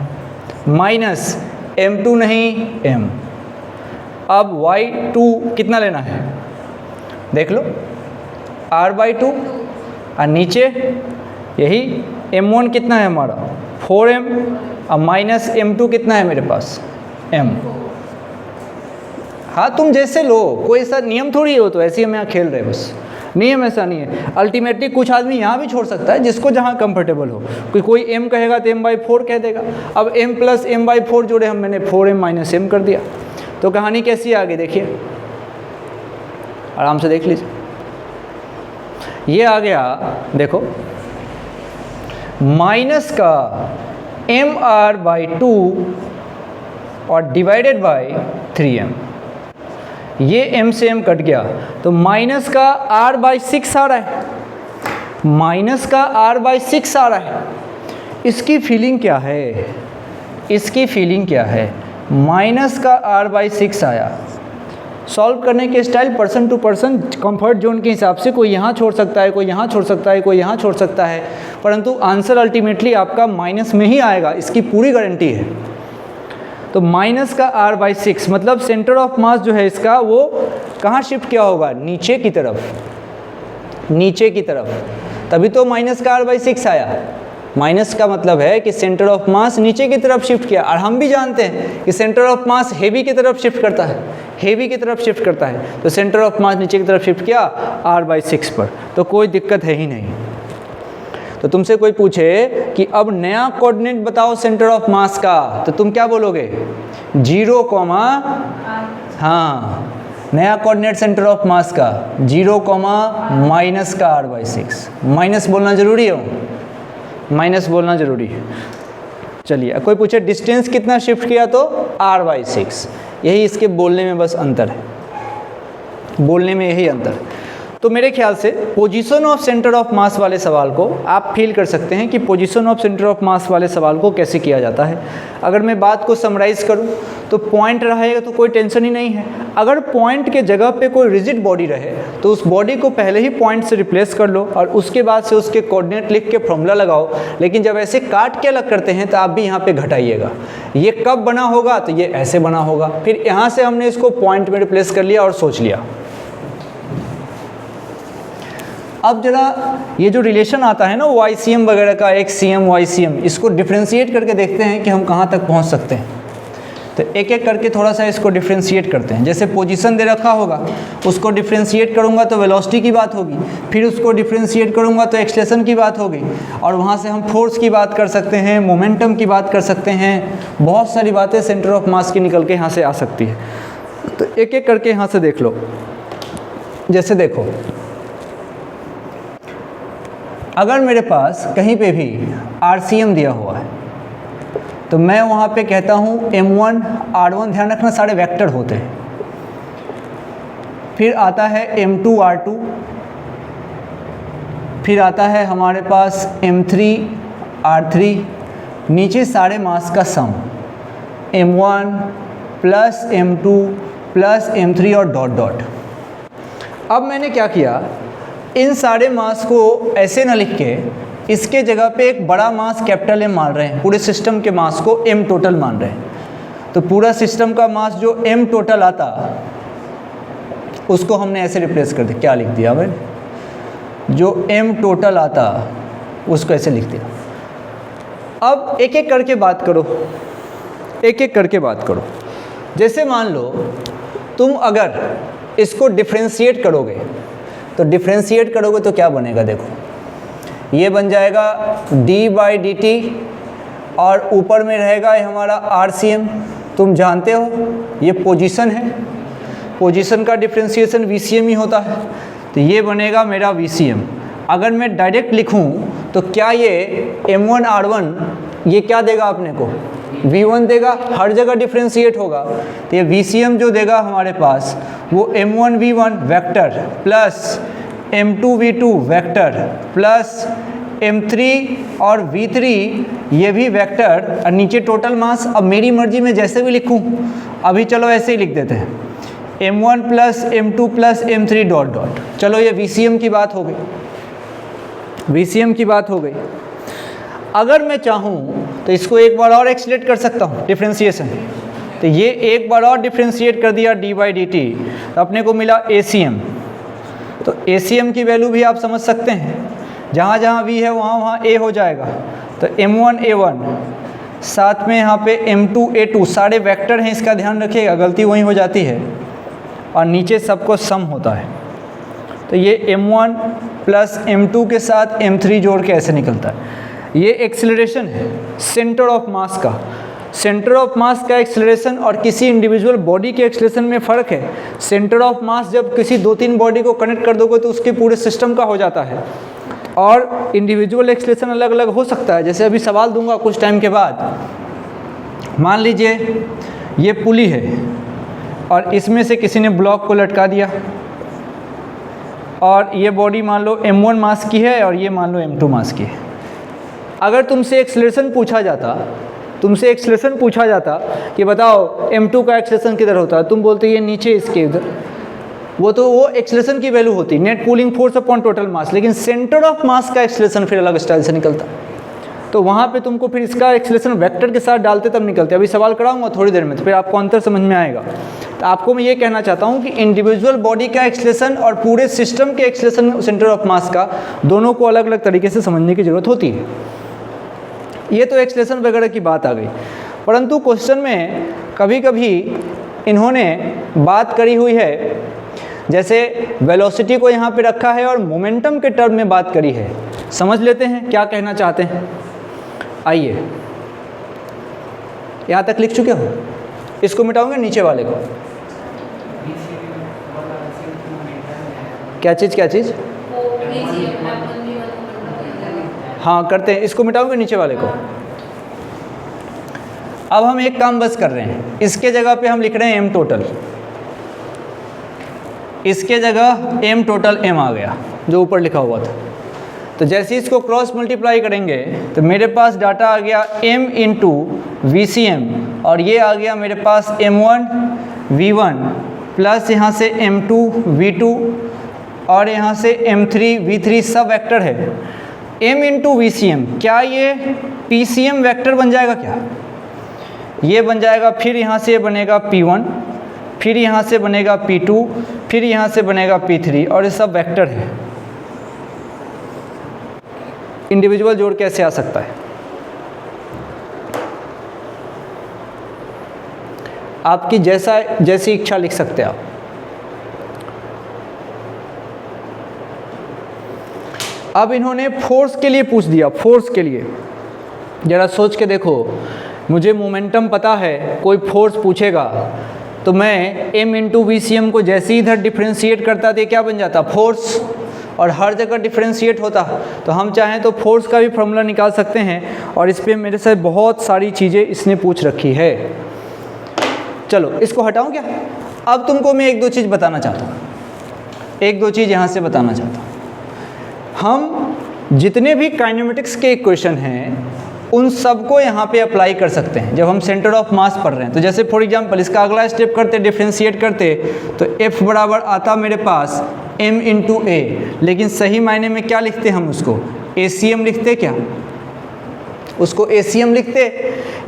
minus m2 नहीं m। अब y2 कितना लेना है देख लो, r/2, और नीचे यही m1 कितना है हमारा? 4m, अब माइनस m2 कितना है मेरे पास? m। हाँ तुम जैसे लो, कोई ऐसा नियम थोड़ी हो तो ऐसे ही हम यहाँ खेल रहे, बस नियम ऐसा नहीं है। अल्टीमेटली कुछ आदमी यहाँ भी छोड़ सकता है, जिसको जहाँ कंफर्टेबल हो। कोई m कहेगा तो m/4 कह देगा। अब m प्लस m/4 जोड़े हम, मैंने 4m माइनस m कर दिया। तो कहानी कैसी है आगे देखिए, आराम से देख लीजिए। ये आ गया, देखो माइनस का mr/2 और डिवाइडेड बाई 3m, ये m से m कट गया, तो माइनस का r/6 आ रहा है, माइनस का r/6 आ रहा है। इसकी फीलिंग क्या है? इसकी फीलिंग क्या है? माइनस का r/6 आया। सॉल्व करने के style person to person, comfort zone के हिसाब से, कोई यहाँ छोड़ सकता है, कोई यहाँ छोड़ सकता है, कोई यहाँ छोड़ सकता है, परंतु आंसर अल्टीमेटली आपका माइनस में ही आएगा, इसकी पूरी गारंटी है। तो माइनस का r/6 मतलब सेंटर ऑफ मास जो है इसका, वो कहाँ शिफ्ट किया होगा? नीचे की तरफ, नीचे की तरफ, तभी तो माइनस का r/6 आया। माइनस का मतलब है कि सेंटर ऑफ मास नीचे की तरफ शिफ्ट किया, और हम भी जानते हैं कि सेंटर ऑफ मास हेवी की तरफ शिफ्ट करता है, हेवी की तरफ शिफ्ट करता है। तो सेंटर ऑफ मास नीचे की तरफ शिफ्ट किया r/6 पर, तो कोई दिक्कत है ही नहीं। तो तुमसे कोई पूछे कि अब नया कोऑर्डिनेट बताओ सेंटर ऑफ मास का, तो तुम क्या बोलोगे? 0, हाँ नया कोऑर्डिनेट सेंटर ऑफ मास का 0, माइनस का r/6। माइनस बोलना जरूरी है, माइनस बोलना जरूरी है। चलिए, कोई पूछे डिस्टेंस कितना शिफ्ट किया, तो r/6। यही इसके बोलने में बस अंतर है, बोलने में यही अंतर है। तो मेरे ख्याल से पोजीशन ऑफ सेंटर ऑफ मास वाले सवाल को आप फील कर सकते हैं कि पोजीशन ऑफ सेंटर ऑफ मास वाले सवाल को कैसे किया जाता है। अगर मैं बात को समराइज़ करूं तो पॉइंट रहेगा तो कोई टेंशन ही नहीं है। अगर पॉइंट के जगह पे कोई रिजिड बॉडी रहे तो उस बॉडी को पहले ही पॉइंट से रिप्लेस कर लो और उसके बाद से उसके कोऑर्डिनेट लिख के फॉर्मूला लगाओ। लेकिन जब ऐसे काट के अलग करते हैं तो आप भी यहाँ पे घटाइएगा। ये कब बना होगा, तो ये ऐसे बना होगा। फिर यहाँ से हमने इसको पॉइंट में रिप्लेस कर लिया और सोच लिया। अब जरा ये जो रिलेशन आता है ना YCM वगैरह का, XCM YCM, इसको डिफ्रेंशिएट करके देखते हैं कि हम कहाँ तक पहुँच सकते हैं। तो एक एक करके थोड़ा सा इसको डिफ्रेंशिएट करते हैं। जैसे पोजीशन दे रखा होगा, उसको डिफ्रेंशिएट करूँगा तो वेलोसिटी की बात होगी, फिर उसको डिफ्रेंशिएट करूँगा तो एक्सलेशन की बात होगी, और वहाँ से हम फोर्स की बात कर सकते हैं, मोमेंटम की बात कर सकते हैं। बहुत सारी बातें सेंटर ऑफ मास की निकल के यहाँ से आ सकती है। तो एक एक करके यहाँ से देख लो। जैसे देखो, अगर मेरे पास कहीं पे भी RCM दिया हुआ है तो मैं वहाँ पे कहता हूँ M1 R1, ध्यान रखना सारे वेक्टर होते हैं। फिर आता है M2 R2, फिर आता है हमारे पास M3 R3, नीचे सारे मास का सम M1 plus M2 plus M3 और डॉट डॉट। अब मैंने क्या किया, इन सारे मास को ऐसे ना लिख के इसके जगह पे एक बड़ा मास कैपिटल M मान रहे हैं, पूरे सिस्टम के मास को M टोटल मान रहे हैं। तो पूरा सिस्टम का मास जो M टोटल आता, उसको हमने ऐसे रिप्लेस कर दिया, क्या लिख दिया मैंने, जो m टोटल आता उसको ऐसे लिख दिया। अब एक एक करके बात करो, एक एक करके बात करो। जैसे मान लो तुम अगर इसको डिफ्रेंशिएट करोगे, तो डिफ्रेंशिएट करोगे तो क्या बनेगा, देखो ये बन जाएगा d/dt और ऊपर में रहेगा हमारा RCM। तुम जानते हो ये पोजीशन है, पोजीशन का डिफ्रेंशिएशन VCM ही होता है, तो ये बनेगा मेरा VCM। अगर मैं डायरेक्ट लिखूं तो क्या ये M1R1 ये क्या देगा अपने को, V1 देगा, हर जगह डिफ्रेंशिएट होगा, तो ये VCM जो देगा हमारे पास वो M1V1 vector plus M2V2 vector plus M3 और V3 ये भी वेक्टर और नीचे टोटल मास। अब मेरी मर्जी में जैसे भी लिखूं, अभी चलो ऐसे ही लिख देते हैं M1 plus M2 plus M3 dot dot. चलो ये VCM की बात हो गई, VCM की बात हो गई। अगर मैं चाहूँ तो इसको एक बार और एक्सलेट कर सकता हूँ डिफ्रेंशिएशन, तो ये एक बार और डिफ्रेंशिएट कर दिया d/dt, तो अपने को मिला ACM। तो ACM की वैल्यू भी आप समझ सकते हैं, जहाँ जहाँ V है वहाँ वहाँ A हो जाएगा, तो M1A1 साथ में यहाँ पे M2A2 सारे वेक्टर हैं, इसका ध्यान रखिएगा, गलती वहीं हो जाती है, और नीचे सबको सम होता है। तो ये M1 प्लस M2 के साथ M3 जोड़ के ऐसे निकलता है। ये एक्सेलरेशन है सेंटर ऑफ मास का। सेंटर ऑफ मास का एक्सेलरेशन और किसी इंडिविजुअल बॉडी के एक्सेलरेशन में फ़र्क है। सेंटर ऑफ मास जब किसी 2-3 बॉडी को कनेक्ट कर दोगे तो उसके पूरे सिस्टम का हो जाता है, और इंडिविजुअल एक्सेलरेशन अलग अलग हो सकता है। जैसे अभी सवाल दूंगा कुछ टाइम के बाद, मान लीजिए ये पुली है और इसमें से किसी ने ब्लॉक को लटका दिया, और ये बॉडी मान लो M1 मास की है और ये मान लो M2 मास की है। अगर तुमसे एक्सेलरेशन पूछा जाता कि बताओ M2 का एक्सेलरेशन किधर होता है, तुम बोलते ये नीचे इसके इधर, वो एक्सेलरेशन की वैल्यू होती net pulling force upon total mass. लेकिन सेंटर ऑफ मास का एक्सेलरेशन फिर अलग स्टाइल से निकलता, तो वहाँ पे तुमको फिर इसका एक्सेलरेशन वेक्टर के साथ डालते तब निकलते। अभी सवाल कराऊंगा थोड़ी देर में, तो फिर आपको अंतर समझ में आएगा। तो आपको मैं ये कहना चाहता हूँ कि इंडिविजुअल बॉडी का एक्सेलरेशन और पूरे सिस्टम के एक्सेलरेशन सेंटर ऑफ मास का, दोनों को अलग अलग तरीके से समझने की ज़रूरत होती है। ये तो एक्सेलरेशन वगैरह की बात आ गई, परंतु क्वेश्चन में कभी कभी इन्होंने बात करी हुई है, जैसे वेलोसिटी को यहाँ पे रखा है और मोमेंटम के टर्म में बात करी है। समझ लेते हैं क्या कहना चाहते हैं। आइए, यहाँ तक लिख चुके हो, इसको मिटाऊंगे नीचे वाले को। क्या चीज़ हाँ करते हैं, इसको मिटाऊंगे नीचे वाले को। अब हम एक काम बस कर रहे हैं, इसके जगह पे हम लिख रहे हैं M टोटल, इसके जगह M टोटल M आ गया जो ऊपर लिखा हुआ था। तो जैसे ही इसको क्रॉस मल्टीप्लाई करेंगे तो मेरे पास डाटा आ गया M इंटू VCM, और ये आ गया मेरे पास M1 V1 प्लस यहाँ से M2 V2 और यहाँ से M3 V3 सब वेक्टर है। M इंटू VCM, क्या ये PCM वेक्टर बन जाएगा क्या? ये बन जाएगा, फिर यहाँ से बनेगा P1, फिर यहाँ से बनेगा P2, फिर यहाँ से बनेगा P3, और ये सब वेक्टर है। इंडिविजुअल जोड़ कैसे आ सकता है? आपकी जैसी इच्छा लिख सकते हैं आप। अब इन्होंने फोर्स के लिए पूछ दिया, फोर्स के लिए ज़रा सोच के देखो, मुझे मोमेंटम पता है, कोई फोर्स पूछेगा तो मैं M इंटू VCM को जैसे ही इधर डिफ्रेंशिएट करता तो क्या बन जाता? फोर्स, और हर जगह डिफ्रेंशिएट होता। तो हम चाहें तो फोर्स का भी फॉर्मूला निकाल सकते हैं, और इस पर मेरे से बहुत सारी चीज़ें इसने पूछ रखी है। चलो इसको हटाऊं क्या? अब तुमको मैं एक दो चीज़ बताना चाहता हूँ, एक दो चीज़ यहाँ से बताना चाहता हूँ। हम जितने भी काइनेमेटिक्स के इक्वेशन हैं उन सबको यहाँ पे अप्लाई कर सकते हैं जब हम सेंटर ऑफ मास पढ़ रहे हैं। तो जैसे फॉर एग्जांपल इसका अगला स्टेप करते, डिफ्रेंशिएट करते, तो F बराबर आता मेरे पास M इंटू A, लेकिन सही मायने में क्या लिखते हम उसको? ACM लिखते क्या? उसको ACM लिखते,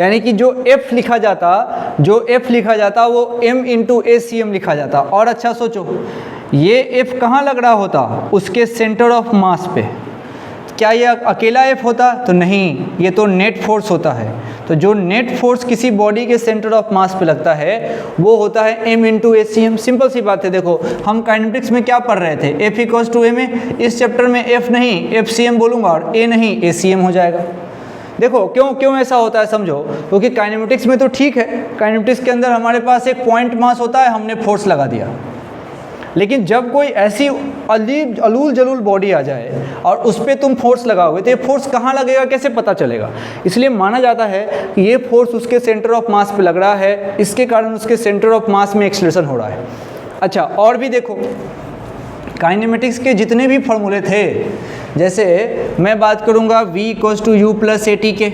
यानी कि जो F लिखा जाता वो M इंटू ACM लिखा जाता। और अच्छा सोचो, ये F कहाँ लग रहा होता? उसके सेंटर ऑफ मास पे। क्या ये अकेला F होता? तो नहीं, ये तो नेट फोर्स होता है। तो जो नेट फोर्स किसी बॉडी के सेंटर ऑफ मास पे लगता है वो होता है M इंटू ACM। सिंपल सी बात है। देखो हम काइनेटिक्स में क्या पढ़ रहे थे? F equals to M। इस चैप्टर में F नहीं FCM बोलूँगा और A नहीं ACM हो जाएगा। देखो क्यों ऐसा होता है समझो, क्योंकि काइनेमेटिक्स में तो ठीक है, काइनेमेटिक्स के अंदर हमारे पास एक पॉइंट मास होता है, हमने फोर्स लगा दिया। लेकिन जब कोई ऐसी अलूल जलूल बॉडी आ जाए और उस पर तुम फोर्स लगाओगे तो ये फोर्स कहाँ लगेगा, कैसे पता चलेगा? इसलिए माना जाता है कि ये फोर्स उसके सेंटर ऑफ मास पे लग रहा है, इसके कारण उसके सेंटर ऑफ मास में एक्सेलरेशन हो रहा है। अच्छा, और भी देखो, काइनेमेटिक्स के जितने भी फॉर्मूले थे, जैसे मैं बात करूँगा V equals to U plus AT के,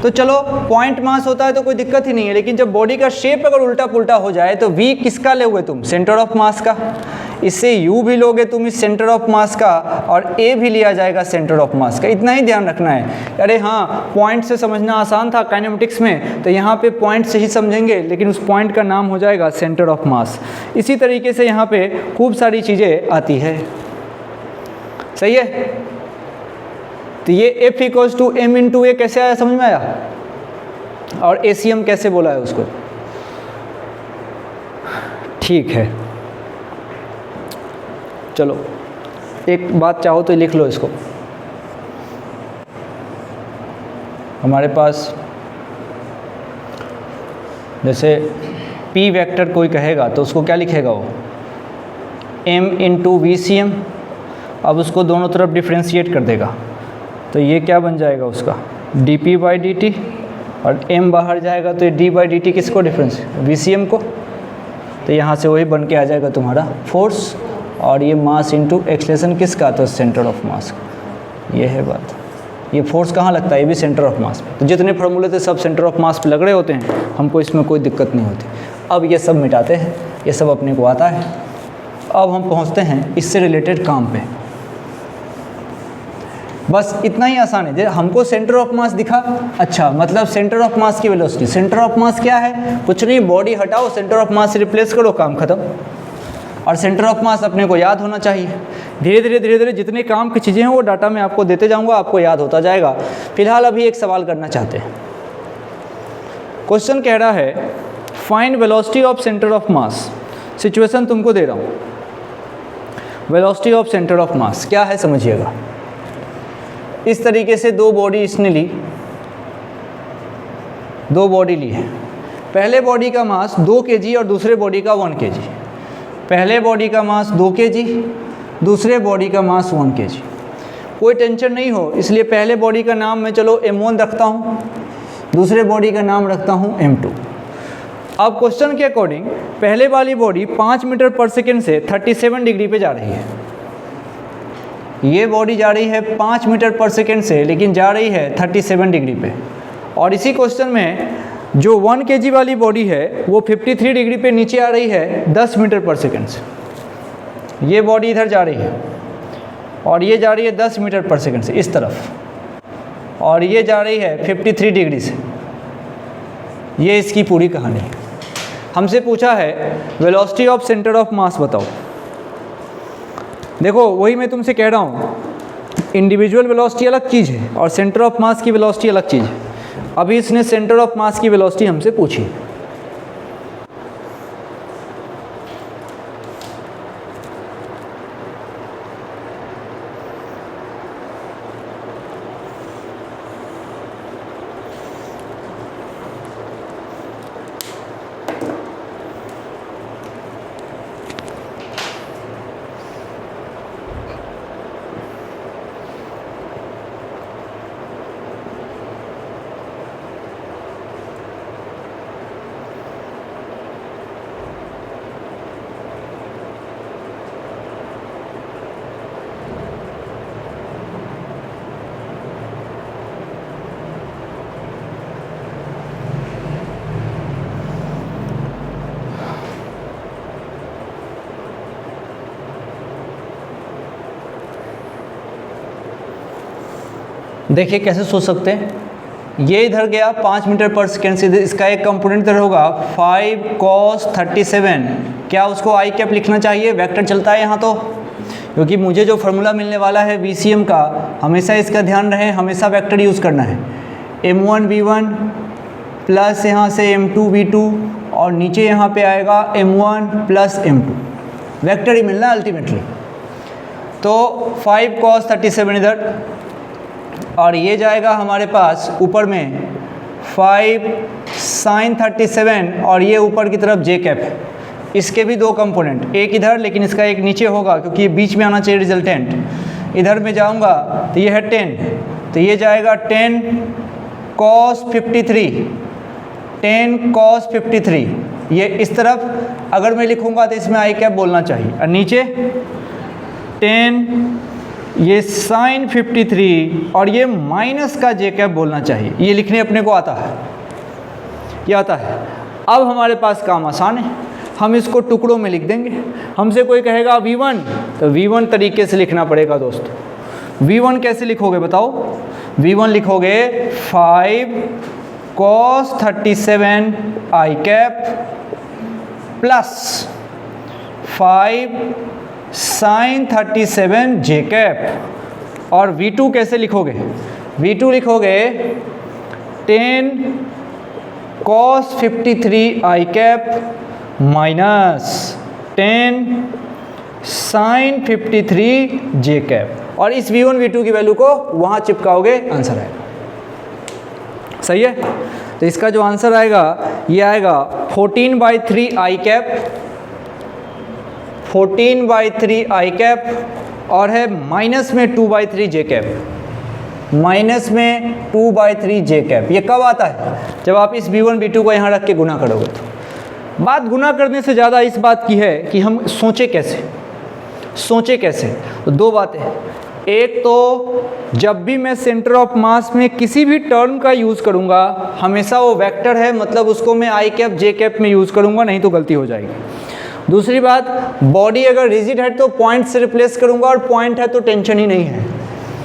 तो चलो पॉइंट मास होता है तो कोई दिक्कत ही नहीं है। लेकिन जब बॉडी का शेप अगर उल्टा पुल्टा हो जाए तो V किसका लोगे तुम? सेंटर ऑफ मास का। इससे U भी लोगे तुम इस सेंटर ऑफ मास का और A भी लिया जाएगा सेंटर ऑफ मास का। इतना ही ध्यान रखना है। अरे हाँ, पॉइंट से समझना आसान था काइनेमेटिक्स में, तो यहाँ पे पॉइंट से ही समझेंगे, लेकिन उस पॉइंट का नाम हो जाएगा सेंटर ऑफ मास। इसी तरीके से यहाँ पे खूब सारी चीज़ें आती है। सही है? तो ये F equals to M into A कैसे आया, समझ में आया? और ACM कैसे बोला है उसको? ठीक है, चलो एक बात चाहो तो लिख लो इसको। हमारे पास जैसे P वेक्टर कोई कहेगा तो उसको क्या लिखेगा वो? M into VCM। अब उसको दोनों तरफ डिफ्रेंशिएट कर देगा तो ये क्या बन जाएगा उसका? dP by dt। और M बाहर जाएगा तो ये d बाई dt किसको डिफरेंस? VCM को। तो यहाँ से वही बन के आ जाएगा तुम्हारा फोर्स, और ये मास इंटू एक्सेलरेशन किसका? तो सेंटर ऑफ मास। ये है बात। ये फोर्स कहाँ लगता है? ये भी सेंटर ऑफ मास पे। तो जितने फॉर्मूले थे सब सेंटर ऑफ मास पे लग रहे होते हैं, हमको इसमें कोई दिक्कत नहीं होती। अब ये सब मिटाते हैं, ये सब अपने को आता है। अब हम पहुँचते हैं इससे रिलेटेड काम पे। बस इतना ही आसान है। हमको सेंटर ऑफ मास दिखा, अच्छा मतलब सेंटर ऑफ मास की वेलोसिटी। सेंटर ऑफ मास क्या है? कुछ नहीं, बॉडी हटाओ, सेंटर ऑफ मास से रिप्लेस करो, काम खत्म। और सेंटर ऑफ मास अपने को याद होना चाहिए। धीरे धीरे जितने काम की चीज़ें हैं वो डाटा मैं आपको देते जाऊंगा, आपको याद होता जाएगा। फिलहाल अभी एक सवाल करना चाहते हैं। क्वेश्चन कह रहा है find velocity of centre of mass. Situation तुमको दे रहा हूँ, वेलोसिटी ऑफ सेंटर ऑफ मास क्या है समझिएगा। इस तरीके से दो बॉडी इसने ली, दो बॉडी ली है। पहले बॉडी का मास 2 kg और दूसरे बॉडी का 1 kg। पहले बॉडी का मास 2 kg, दूसरे बॉडी का मास 1 kg। कोई टेंशन नहीं हो, इसलिए पहले बॉडी का नाम मैं चलो M1 रखता हूँ, दूसरे बॉडी का नाम रखता हूँ M2। अब क्वेश्चन के अकॉर्डिंग पहले वाली बॉडी 5 मीटर पर सेकेंड से 37 डिग्री पे जा रही है। ये बॉडी जा रही है 5 मीटर पर सेकेंड से, लेकिन जा रही है 37 डिग्री पे। और इसी क्वेश्चन में जो 1 kg वाली बॉडी है वो 53 डिग्री पे नीचे आ रही है 10 मीटर पर सेकेंड से। ये बॉडी इधर जा रही है और ये जा रही है 10 मीटर पर सेकेंड से इस तरफ, और ये जा रही है 53 डिग्री से। ये इसकी पूरी कहानी है। हमसे पूछा है वेलोसिटी ऑफ सेंटर ऑफ मास बताओ। देखो वही मैं तुमसे कह रहा हूँ, इंडिविजुअल वेलोसिटी अलग चीज़ है और सेंटर ऑफ मास की वेलोसिटी अलग चीज़ है। अभी इसने सेंटर ऑफ मास की वेलोसिटी हमसे पूछी। देखिए कैसे सोच सकते हैं, ये इधर गया 5 मीटर पर सेकेंड से, इसका एक कंपोनेंट इधर होगा 5 cos 37, क्या उसको आई कैप लिखना चाहिए, वेक्टर चलता है यहाँ तो, क्योंकि मुझे जो फार्मूला मिलने वाला है VCM का, हमेशा इसका ध्यान रहे, हमेशा वेक्टर यूज़ करना है, M1 V1 प्लस यहाँ से M2 V2 और नीचे यहाँ पे आएगा M1 प्लस M2, वेक्टर ही मिलना है अल्टीमेटली। तो 5 cos 37 इधर, और ये जाएगा हमारे पास ऊपर में 5 sin 37, और ये ऊपर की तरफ जे कैप है, इसके भी 2 कंपोनेंट, एक इधर लेकिन इसका एक नीचे होगा क्योंकि ये बीच में आना चाहिए रिजल्टेंट। इधर में जाऊंगा तो ये है 10, तो ये जाएगा 10 cos 53, 10 cos 53, ये इस तरफ अगर मैं लिखूंगा तो इसमें आई कैप बोलना चाहिए, और नीचे 10 ये साइन 53 और ये माइनस का जे कैप बोलना चाहिए, ये लिखने अपने को आता है, ये आता है। अब हमारे पास काम आसान है, हम इसको टुकड़ों में लिख देंगे। हमसे कोई कहेगा V1, तो V1 तरीके से लिखना पड़ेगा दोस्तों। V1 कैसे लिखोगे बताओ, V1 लिखोगे 5 cos 37 आई कैप प्लस 5 sin 37 जे कैप, और V2 कैसे लिखोगे, V2 लिखोगे 10 cos 53 आई कैप माइनस 10 sin 53 जे कैप, और इस V1 V2 की वैल्यू को वहाँ चिपकाओगे, आंसर आएगा। सही है, तो इसका जो आंसर आएगा ये आएगा 14/3 आई कैप, 14/3 आई कैप, और है माइनस में 2/3 जे कैप, माइनस में 2/3 जे कैप। ये कब आता है, जब आप इस V1 V2 को यहाँ रख के गुना करोगे। तो बात गुना करने से ज़्यादा इस बात की है कि हम सोचे कैसे, सोचे कैसे। तो 2 बातें, एक तो जब भी मैं सेंटर ऑफ मास में किसी भी टर्म का यूज़ करूँगा, हमेशा वो वेक्टर है, मतलब उसको मैं आई कैप जे कैप में यूज़ करूँगा, नहीं तो गलती हो जाएगी। दूसरी बात, बॉडी अगर रिजिड है तो पॉइंट से रिप्लेस करूंगा, और पॉइंट है तो टेंशन ही नहीं है।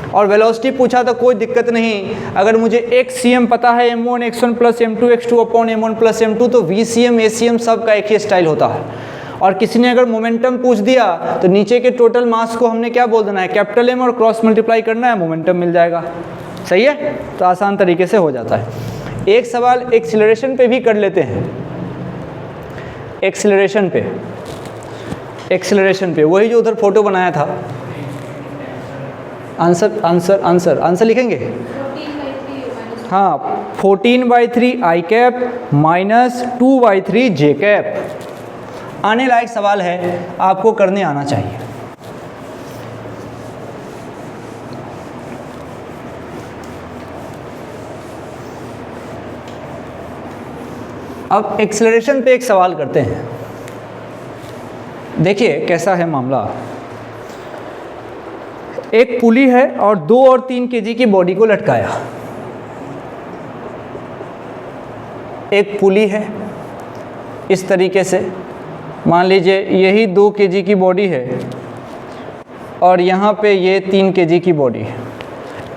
और वेलोसिटी पूछा तो कोई दिक्कत नहीं, अगर मुझे XCM पता है M1 x1 plus M2 x2 upon M1 plus M2, तो VCM ACM सब का एक ही स्टाइल होता है। और किसी ने अगर मोमेंटम पूछ दिया तो नीचे के टोटल मास को हमने क्या बोल देना है, कैपिटल M, और क्रॉस मल्टीप्लाई करना है, मोमेंटम मिल जाएगा। सही है, तो आसान तरीके से हो जाता है। एक सवाल एक्सीलरेशन पे भी कर लेते हैं, एक्सीलरेशन पे, एक्सीलरेशन पे वही जो उधर फोटो बनाया था। आंसर आंसर आंसर आंसर लिखेंगे, हाँ 14/3 आई कैप माइनस 2/3 जे कैप। आने लायक सवाल है, आपको करने आना चाहिए। अब एक्सेलरेशन पे एक सवाल करते हैं, देखिए कैसा है मामला। एक पुली है और 2 और 3 केजी की बॉडी को लटकाया। एक पुली है इस तरीके से, मान लीजिए यही 2 केजी की बॉडी है और यहाँ पे ये 3 केजी की बॉडी है,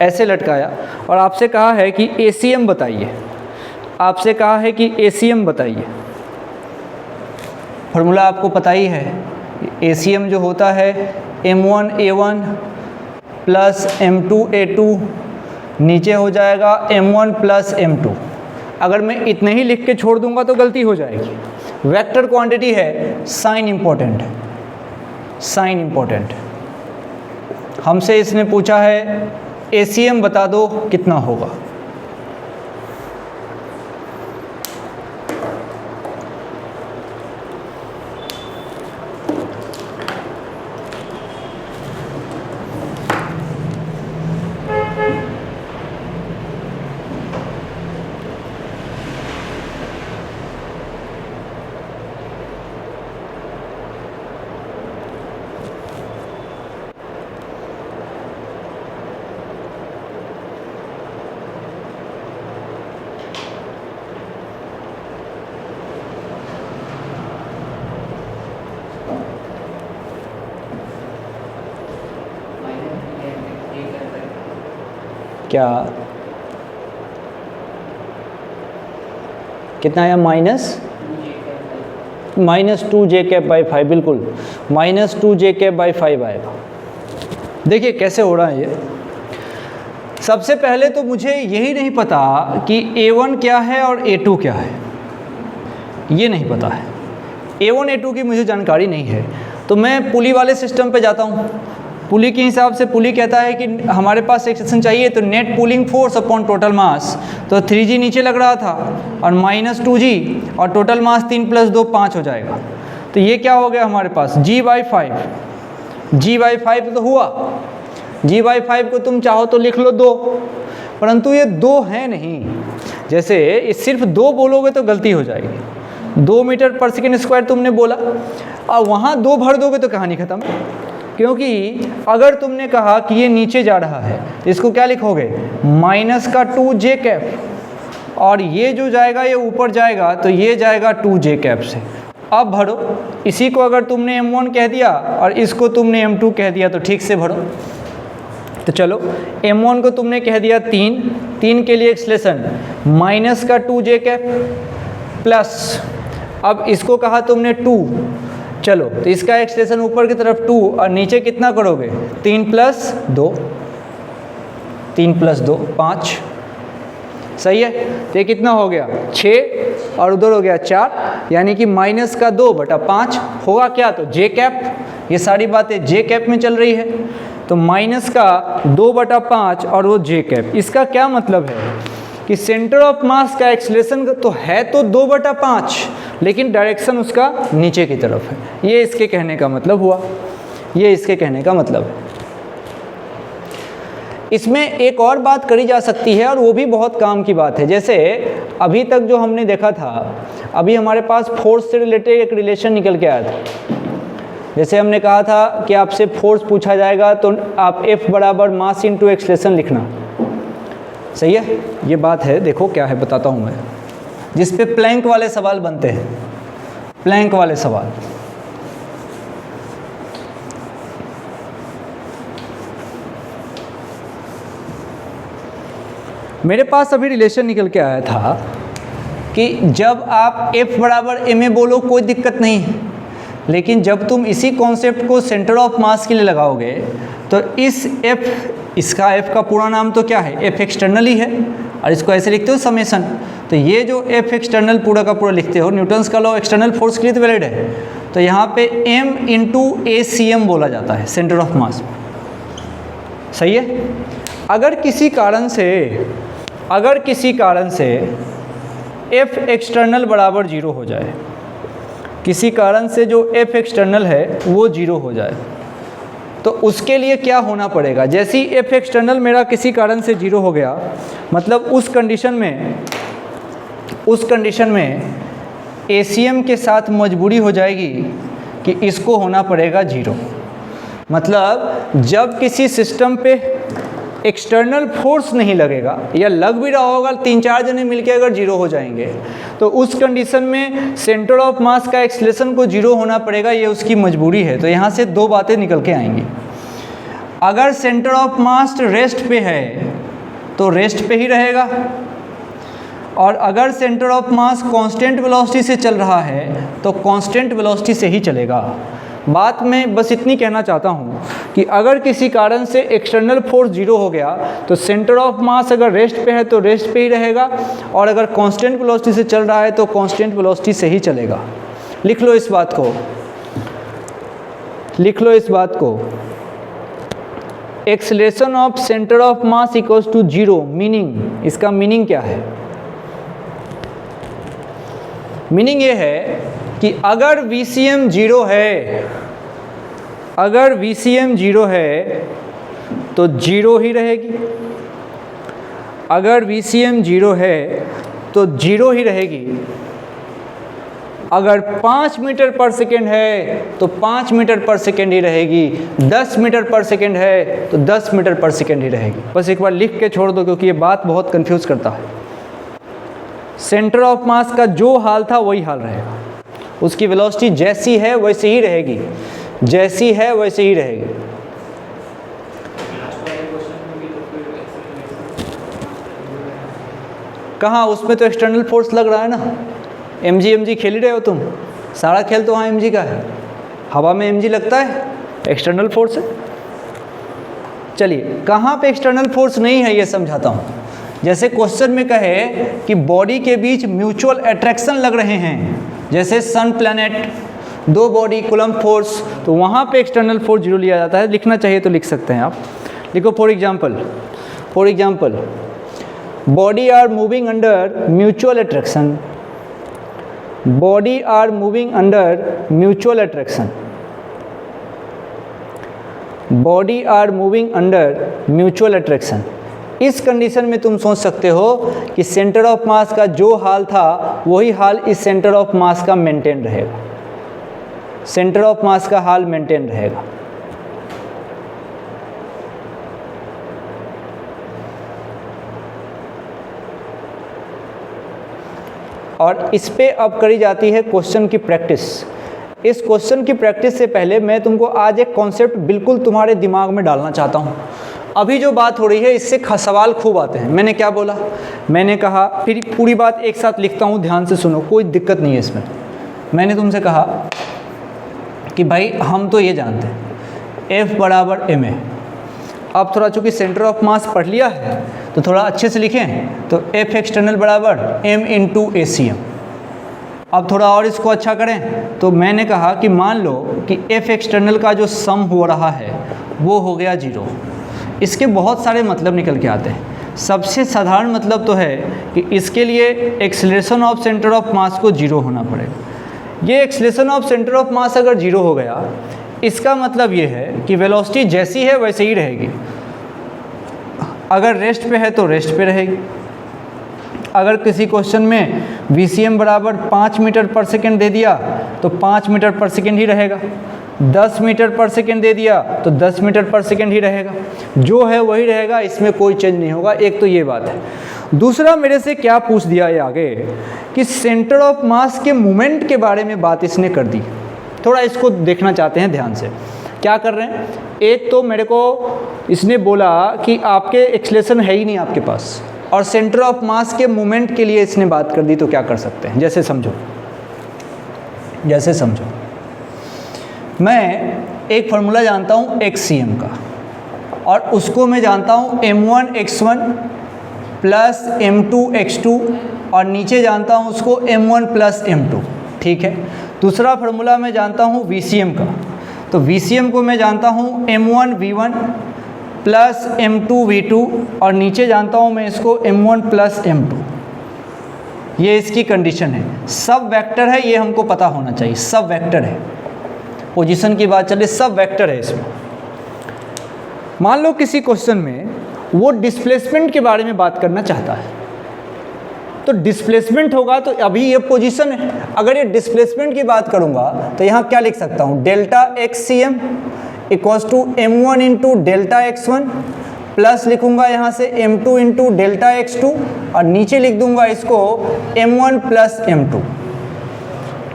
ऐसे लटकाया और आपसे कहा है कि ACM बताइए, आपसे कहा है कि ACM बताइए। फार्मूला आपको पता ही है, ACM जो होता है M1A1 प्लस M2A2, नीचे हो जाएगा M1 प्लस M2। अगर मैं इतने ही लिख के छोड़ दूंगा तो गलती हो जाएगी। वेक्टर क्वांटिटी है, साइन इम्पोर्टेंट, साइन इम्पोर्टेंट। हमसे इसने पूछा है ACM बता दो कितना होगा। क्या कितना आया? माइनस 2j कैप बाई 5, बिल्कुल माइनस 2j कैप बाई 5 आएगा। देखिए कैसे हो रहा है ये। सबसे पहले तो मुझे यही नहीं पता कि A1 क्या है और A2 क्या है, ये नहीं पता है। A1 A2 की मुझे जानकारी नहीं है, तो मैं पुली वाले सिस्टम पे जाता हूँ। पुली के हिसाब से पुली कहता है कि हमारे पास एक्सेशन चाहिए, तो net pulling force upon total mass, तो 3G नीचे लग रहा था और माइनस 2G और टोटल मास 3 + 2 5 हो जाएगा। तो ये क्या हो गया हमारे पास? G/5। G/5 तो हुआ, G/5 को तुम चाहो तो लिख लो 2, परंतु ये 2 है नहीं। जैसे सिर्फ 2 बोलोगे तो गलती हो जाएगी। 2 मीटर पर सेकेंड स्क्वायर तुमने बोला और वहाँ 2 भर दोगे तो कहानी खत्म। क्योंकि अगर तुमने कहा कि ये नीचे जा रहा है, इसको क्या लिखोगे? माइनस का 2j कैप, और ये जो जाएगा ये ऊपर जाएगा, तो ये जाएगा 2j कैप से। अब भरो, इसी को अगर तुमने M1 कह दिया और इसको तुमने M2 कह दिया तो ठीक से भरो। तो चलो, M1 को तुमने कह दिया 3 के लिए एक्सलेशन माइनस का 2j कैप प्लस, अब इसको कहा तुमने 2, चलो तो इसका एक्सलेशन ऊपर की तरफ 2 और नीचे कितना करोगे? 3 + 2, 3 + 2 5, सही है। तो ये कितना हो गया? 6 और उधर हो गया 4, यानी कि माइनस का 2/5 होगा क्या? तो j कैप। ये सारी बातें j कैप में चल रही है, तो माइनस का 2/5 और वो j कैप। इसका क्या मतलब है कि सेंटर ऑफ मास का एक्सेलरेशन तो है तो 2/5, लेकिन डायरेक्शन उसका नीचे की तरफ है। ये इसके कहने का मतलब हुआ, ये इसके कहने का मतलब है। इसमें एक और बात करी जा सकती है और वो भी बहुत काम की बात है। जैसे अभी तक जो हमने देखा था, अभी हमारे पास फोर्स से रिलेटेड एक रिलेशन निकल के आया था। जैसे हमने कहा था कि आपसे फोर्स पूछा जाएगा तो आप F = मास × एक्सेलरेशन लिखना, सही है। ये बात है, देखो क्या है बताता हूँ मैं, जिस पे प्लैंक वाले सवाल बनते हैं, प्लैंक वाले सवाल। मेरे पास अभी रिलेशन निकल के आया था कि जब आप F = ma बोलो कोई दिक्कत नहीं है, लेकिन जब तुम इसी कॉन्सेप्ट को सेंटर ऑफ मास के लिए लगाओगे तो इस F, इसका F का पूरा नाम तो क्या है? F एक्सटर्नल ही है, और इसको ऐसे लिखते हो समेशन। तो ये जो F एक्सटर्नल पूरा का पूरा लिखते हो, न्यूटन्स का लॉ एक्सटर्नल फोर्स के लिए तो वैलिड है, तो यहाँ पे M × ACM बोला जाता है सेंटर ऑफ मास, सही है। अगर किसी कारण से F एक्सटर्नल = 0 हो जाए, किसी कारण से जो F एक्सटर्नल है वो 0 हो जाए, तो उसके लिए क्या होना पड़ेगा? जैसे ही F एक्सटर्नल मेरा किसी कारण से 0 हो गया, मतलब उस कंडीशन में ACM के साथ मजबूरी हो जाएगी कि इसको होना पड़ेगा 0। मतलब जब किसी सिस्टम पे एक्सटर्नल फोर्स नहीं लगेगा, या लग भी रहा होगा, 3-4 जने मिलके अगर 0 हो जाएंगे, तो उस कंडीशन में सेंटर ऑफ मास का एक्सेलरेशन को 0 होना पड़ेगा, ये उसकी मजबूरी है। तो यहाँ से 2 बातें निकल के आएंगी। अगर सेंटर ऑफ मास रेस्ट पे है तो रेस्ट पे ही रहेगा, और अगर centre of mass constant velocity से चल रहा है तो कांस्टेंट वेलोसिटी से ही चलेगा। बात मैं बस इतनी कहना चाहता हूँ कि अगर किसी कारण से एक्सटर्नल फोर्स 0 हो गया तो सेंटर ऑफ मास अगर रेस्ट पे है तो रेस्ट पे ही रहेगा, और अगर कांस्टेंट वेलोसिटी से चल रहा है तो कांस्टेंट वेलोसिटी से ही चलेगा। लिख लो इस बात को, लिख लो इस बात को। Acceleration of centre of mass = 0। Meaning, इसका मीनिंग क्या है? मीनिंग ये है कि अगर VCM 0 है, अगर VCM 0 है तो 0 ही रहेगी। अगर VCM 0 है तो 0 ही रहेगी। अगर 5 मीटर पर सेकेंड है तो 5 मीटर पर सेकेंड ही रहेगी। 10 मीटर पर सेकेंड है तो 10 मीटर पर सेकेंड ही रहेगी। बस एक बार लिख के छोड़ दो, क्योंकि ये बात बहुत कंफ्यूज करता है। सेंटर ऑफ मास का जो हाल था वही हाल रहेगा, उसकी वेलोसिटी जैसी है वैसे ही रहेगी, जैसी है वैसे ही रहेगी। कहाँ, उसमें तो एक्सटर्नल फोर्स लग रहा है ना, mg खेल ही रहे हो तुम, सारा खेल तो वहाँ mg का है, हवा में mg लगता है, एक्सटर्नल फोर्स है। चलिए कहाँ पे एक्सटर्नल फोर्स नहीं है ये समझाता हूँ। जैसे क्वेश्चन में कहे कि बॉडी के बीच म्यूचुअल अट्रैक्शन लग रहे हैं, जैसे सन प्लैनेट, दो बॉडी कूलम्ब फोर्स, तो वहाँ पे एक्सटर्नल फोर्स जीरो लिया जाता है। लिखना चाहिए तो लिख सकते हैं आप, लिखो for example body are moving under mutual attraction, body are moving under mutual attraction, body are moving under mutual attraction. इस कंडीशन में तुम सोच सकते हो कि सेंटर ऑफ मास का जो हाल था वही हाल इस सेंटर ऑफ मास का मेंटेन रहेगा, सेंटर ऑफ मास का हाल मेंटेन रहेगा। और इस पे अब करी जाती है क्वेश्चन की प्रैक्टिस। इस क्वेश्चन की प्रैक्टिस से पहले मैं तुमको आज एक कॉन्सेप्ट बिल्कुल तुम्हारे दिमाग में डालना चाहता हूँ। अभी जो बात हो रही है इससे सवाल खूब आते हैं। मैंने क्या बोला, मैंने कहा, फिर पूरी बात एक साथ लिखता हूँ, ध्यान से सुनो, कोई दिक्कत नहीं है इसमें। मैंने तुमसे कहा कि भाई हम तो ये जानते हैं F बराबर ma। अब थोड़ा चूँकि सेंटर ऑफ मास पढ़ लिया है तो थोड़ा अच्छे से लिखें, तो F एक्सटर्नल बराबर m इंटू ACM। अब थोड़ा और इसको अच्छा करें तो मैंने कहा कि मान लो कि F एक्सटर्नल का जो सम हो रहा है वो हो गया 0। इसके बहुत सारे मतलब निकल के आते हैं। सबसे साधारण मतलब तो है कि इसके लिए एक्सेलरेशन ऑफ सेंटर ऑफ मास को 0 होना पड़ेगा। ये एक्सेलरेशन ऑफ सेंटर ऑफ मास अगर 0 हो गया, इसका मतलब ये है कि वेलोसिटी जैसी है वैसे ही रहेगी। अगर रेस्ट पे है तो रेस्ट पे रहेगी। अगर किसी क्वेश्चन में VCM बराबर 5 मीटर पर सेकेंड दे दिया तो 5 मीटर पर सेकेंड ही रहेगा। 10 मीटर पर सेकेंड दे दिया तो 10 मीटर पर सेकेंड ही रहेगा। जो है वही रहेगा, इसमें कोई चेंज नहीं होगा। एक तो ये बात है। दूसरा, मेरे से क्या पूछ दिया ये आगे कि सेंटर ऑफ मास के मोमेंट के बारे में बात इसने कर दी। थोड़ा इसको देखना चाहते हैं ध्यान से। क्या कर रहे हैं, एक तो मेरे को इसने बोला कि आपके एक्सेलरेशन है ही नहीं आपके पास, और सेंटर ऑफ मास के मोमेंट के लिए इसने बात कर दी। तो क्या कर सकते हैं, जैसे समझो मैं एक फार्मूला जानता हूँ XCM का, और उसको मैं जानता हूँ m1 x1 plus m2 x2, और नीचे जानता हूँ उसको m1 प्लस m2। ठीक है। दूसरा फार्मूला मैं जानता हूँ VCM का, तो VCM को मैं जानता हूँ m1 v1 plus m2 v2, और नीचे जानता हूँ मैं इसको m1 प्लस m2। ये इसकी कंडीशन है। सब वेक्टर है, ये हमको पता होना चाहिए। सब वेक्टर है, पोजीशन की बात चले, सब वेक्टर है इसमें। मान लो किसी क्वेश्चन में वो डिस्प्लेसमेंट के बारे में बात करना चाहता है, तो डिस्प्लेसमेंट होगा तो अभी ये पोजीशन है। अगर ये डिस्प्लेसमेंट की बात करूंगा तो यहाँ क्या लिख सकता हूँ, delta XCM equals to m1 into delta x1 plus लिखूंगा यहाँ से m2 इंटू डेल्टा x2, और नीचे लिख दूंगा इसको m1 plus m2।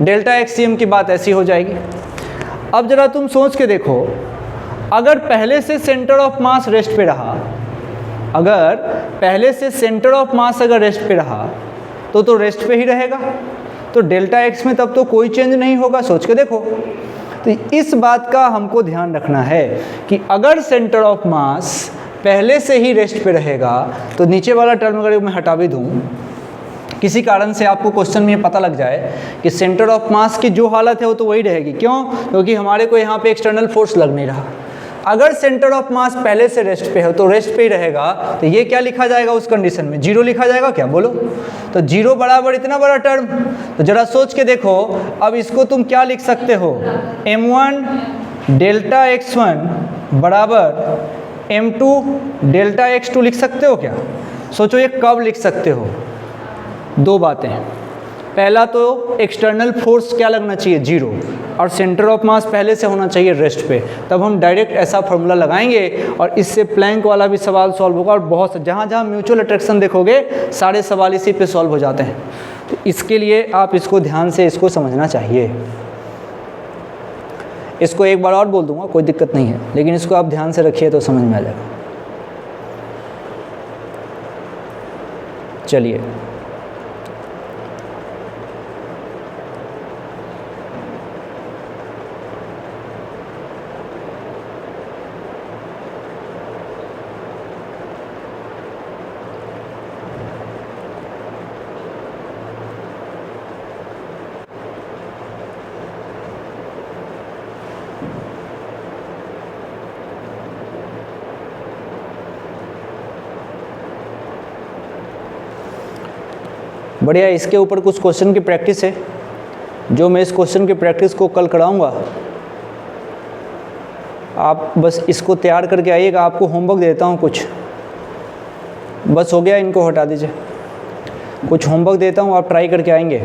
Delta XCM की बात ऐसी हो जाएगी। अब जरा तुम सोच के देखो, अगर पहले से सेंटर ऑफ मास रेस्ट पे रहा, अगर पहले से सेंटर ऑफ मास अगर रेस्ट पे रहा तो रेस्ट पे ही रहेगा, तो डेल्टा x में तब तो कोई चेंज नहीं होगा। सोच के देखो। तो इस बात का हमको ध्यान रखना है कि अगर सेंटर ऑफ मास पहले से ही रेस्ट पे रहेगा तो नीचे वाला टर्म अगर मैं हटा भी दूँ, किसी कारण से आपको क्वेश्चन में ये पता लग जाए कि सेंटर ऑफ मास की जो हालत है वो तो वही रहेगी। क्यों? क्योंकि हमारे को यहाँ पे एक्सटर्नल फोर्स लग नहीं रहा। अगर सेंटर ऑफ मास पहले से रेस्ट पे हो तो रेस्ट पे ही रहेगा, तो ये क्या लिखा जाएगा उस कंडीशन में, 0 लिखा जाएगा क्या, बोलो। तो 0 बराबर इतना बड़ा टर्म, तो जरा सोच के देखो। अब इसको तुम क्या लिख सकते हो, m1 डेल्टा x1 बराबर m2 डेल्टा x2 लिख सकते हो क्या? सोचो ये कब लिख सकते हो। दो बातें, पहला तो एक्सटर्नल फोर्स क्या लगना चाहिए, 0, और सेंटर ऑफ मास पहले से होना चाहिए रेस्ट पे। तब हम डायरेक्ट ऐसा फार्मूला लगाएंगे और इससे प्लैंक वाला भी सवाल सॉल्व होगा। और बहुत से जहाँ जहाँ म्यूचुअल अट्रैक्शन देखोगे सारे सवाल इसी पे सॉल्व हो जाते हैं। तो इसके लिए आप इसको ध्यान से इसको समझना चाहिए। इसको एक बार और बोल दूंगा, कोई दिक्कत नहीं है, लेकिन इसको आप ध्यान से रखिए तो समझ में आ जाएगा। चलिए बढ़िया। इसके ऊपर कुछ क्वेश्चन की प्रैक्टिस है, जो मैं इस क्वेश्चन की प्रैक्टिस को कल कराऊंगा। आप बस इसको तैयार करके आइएगा। आपको होमवर्क देता हूँ कुछ, बस हो गया, इनको हटा दीजिए। कुछ होमवर्क देता हूँ, आप ट्राई करके आएंगे।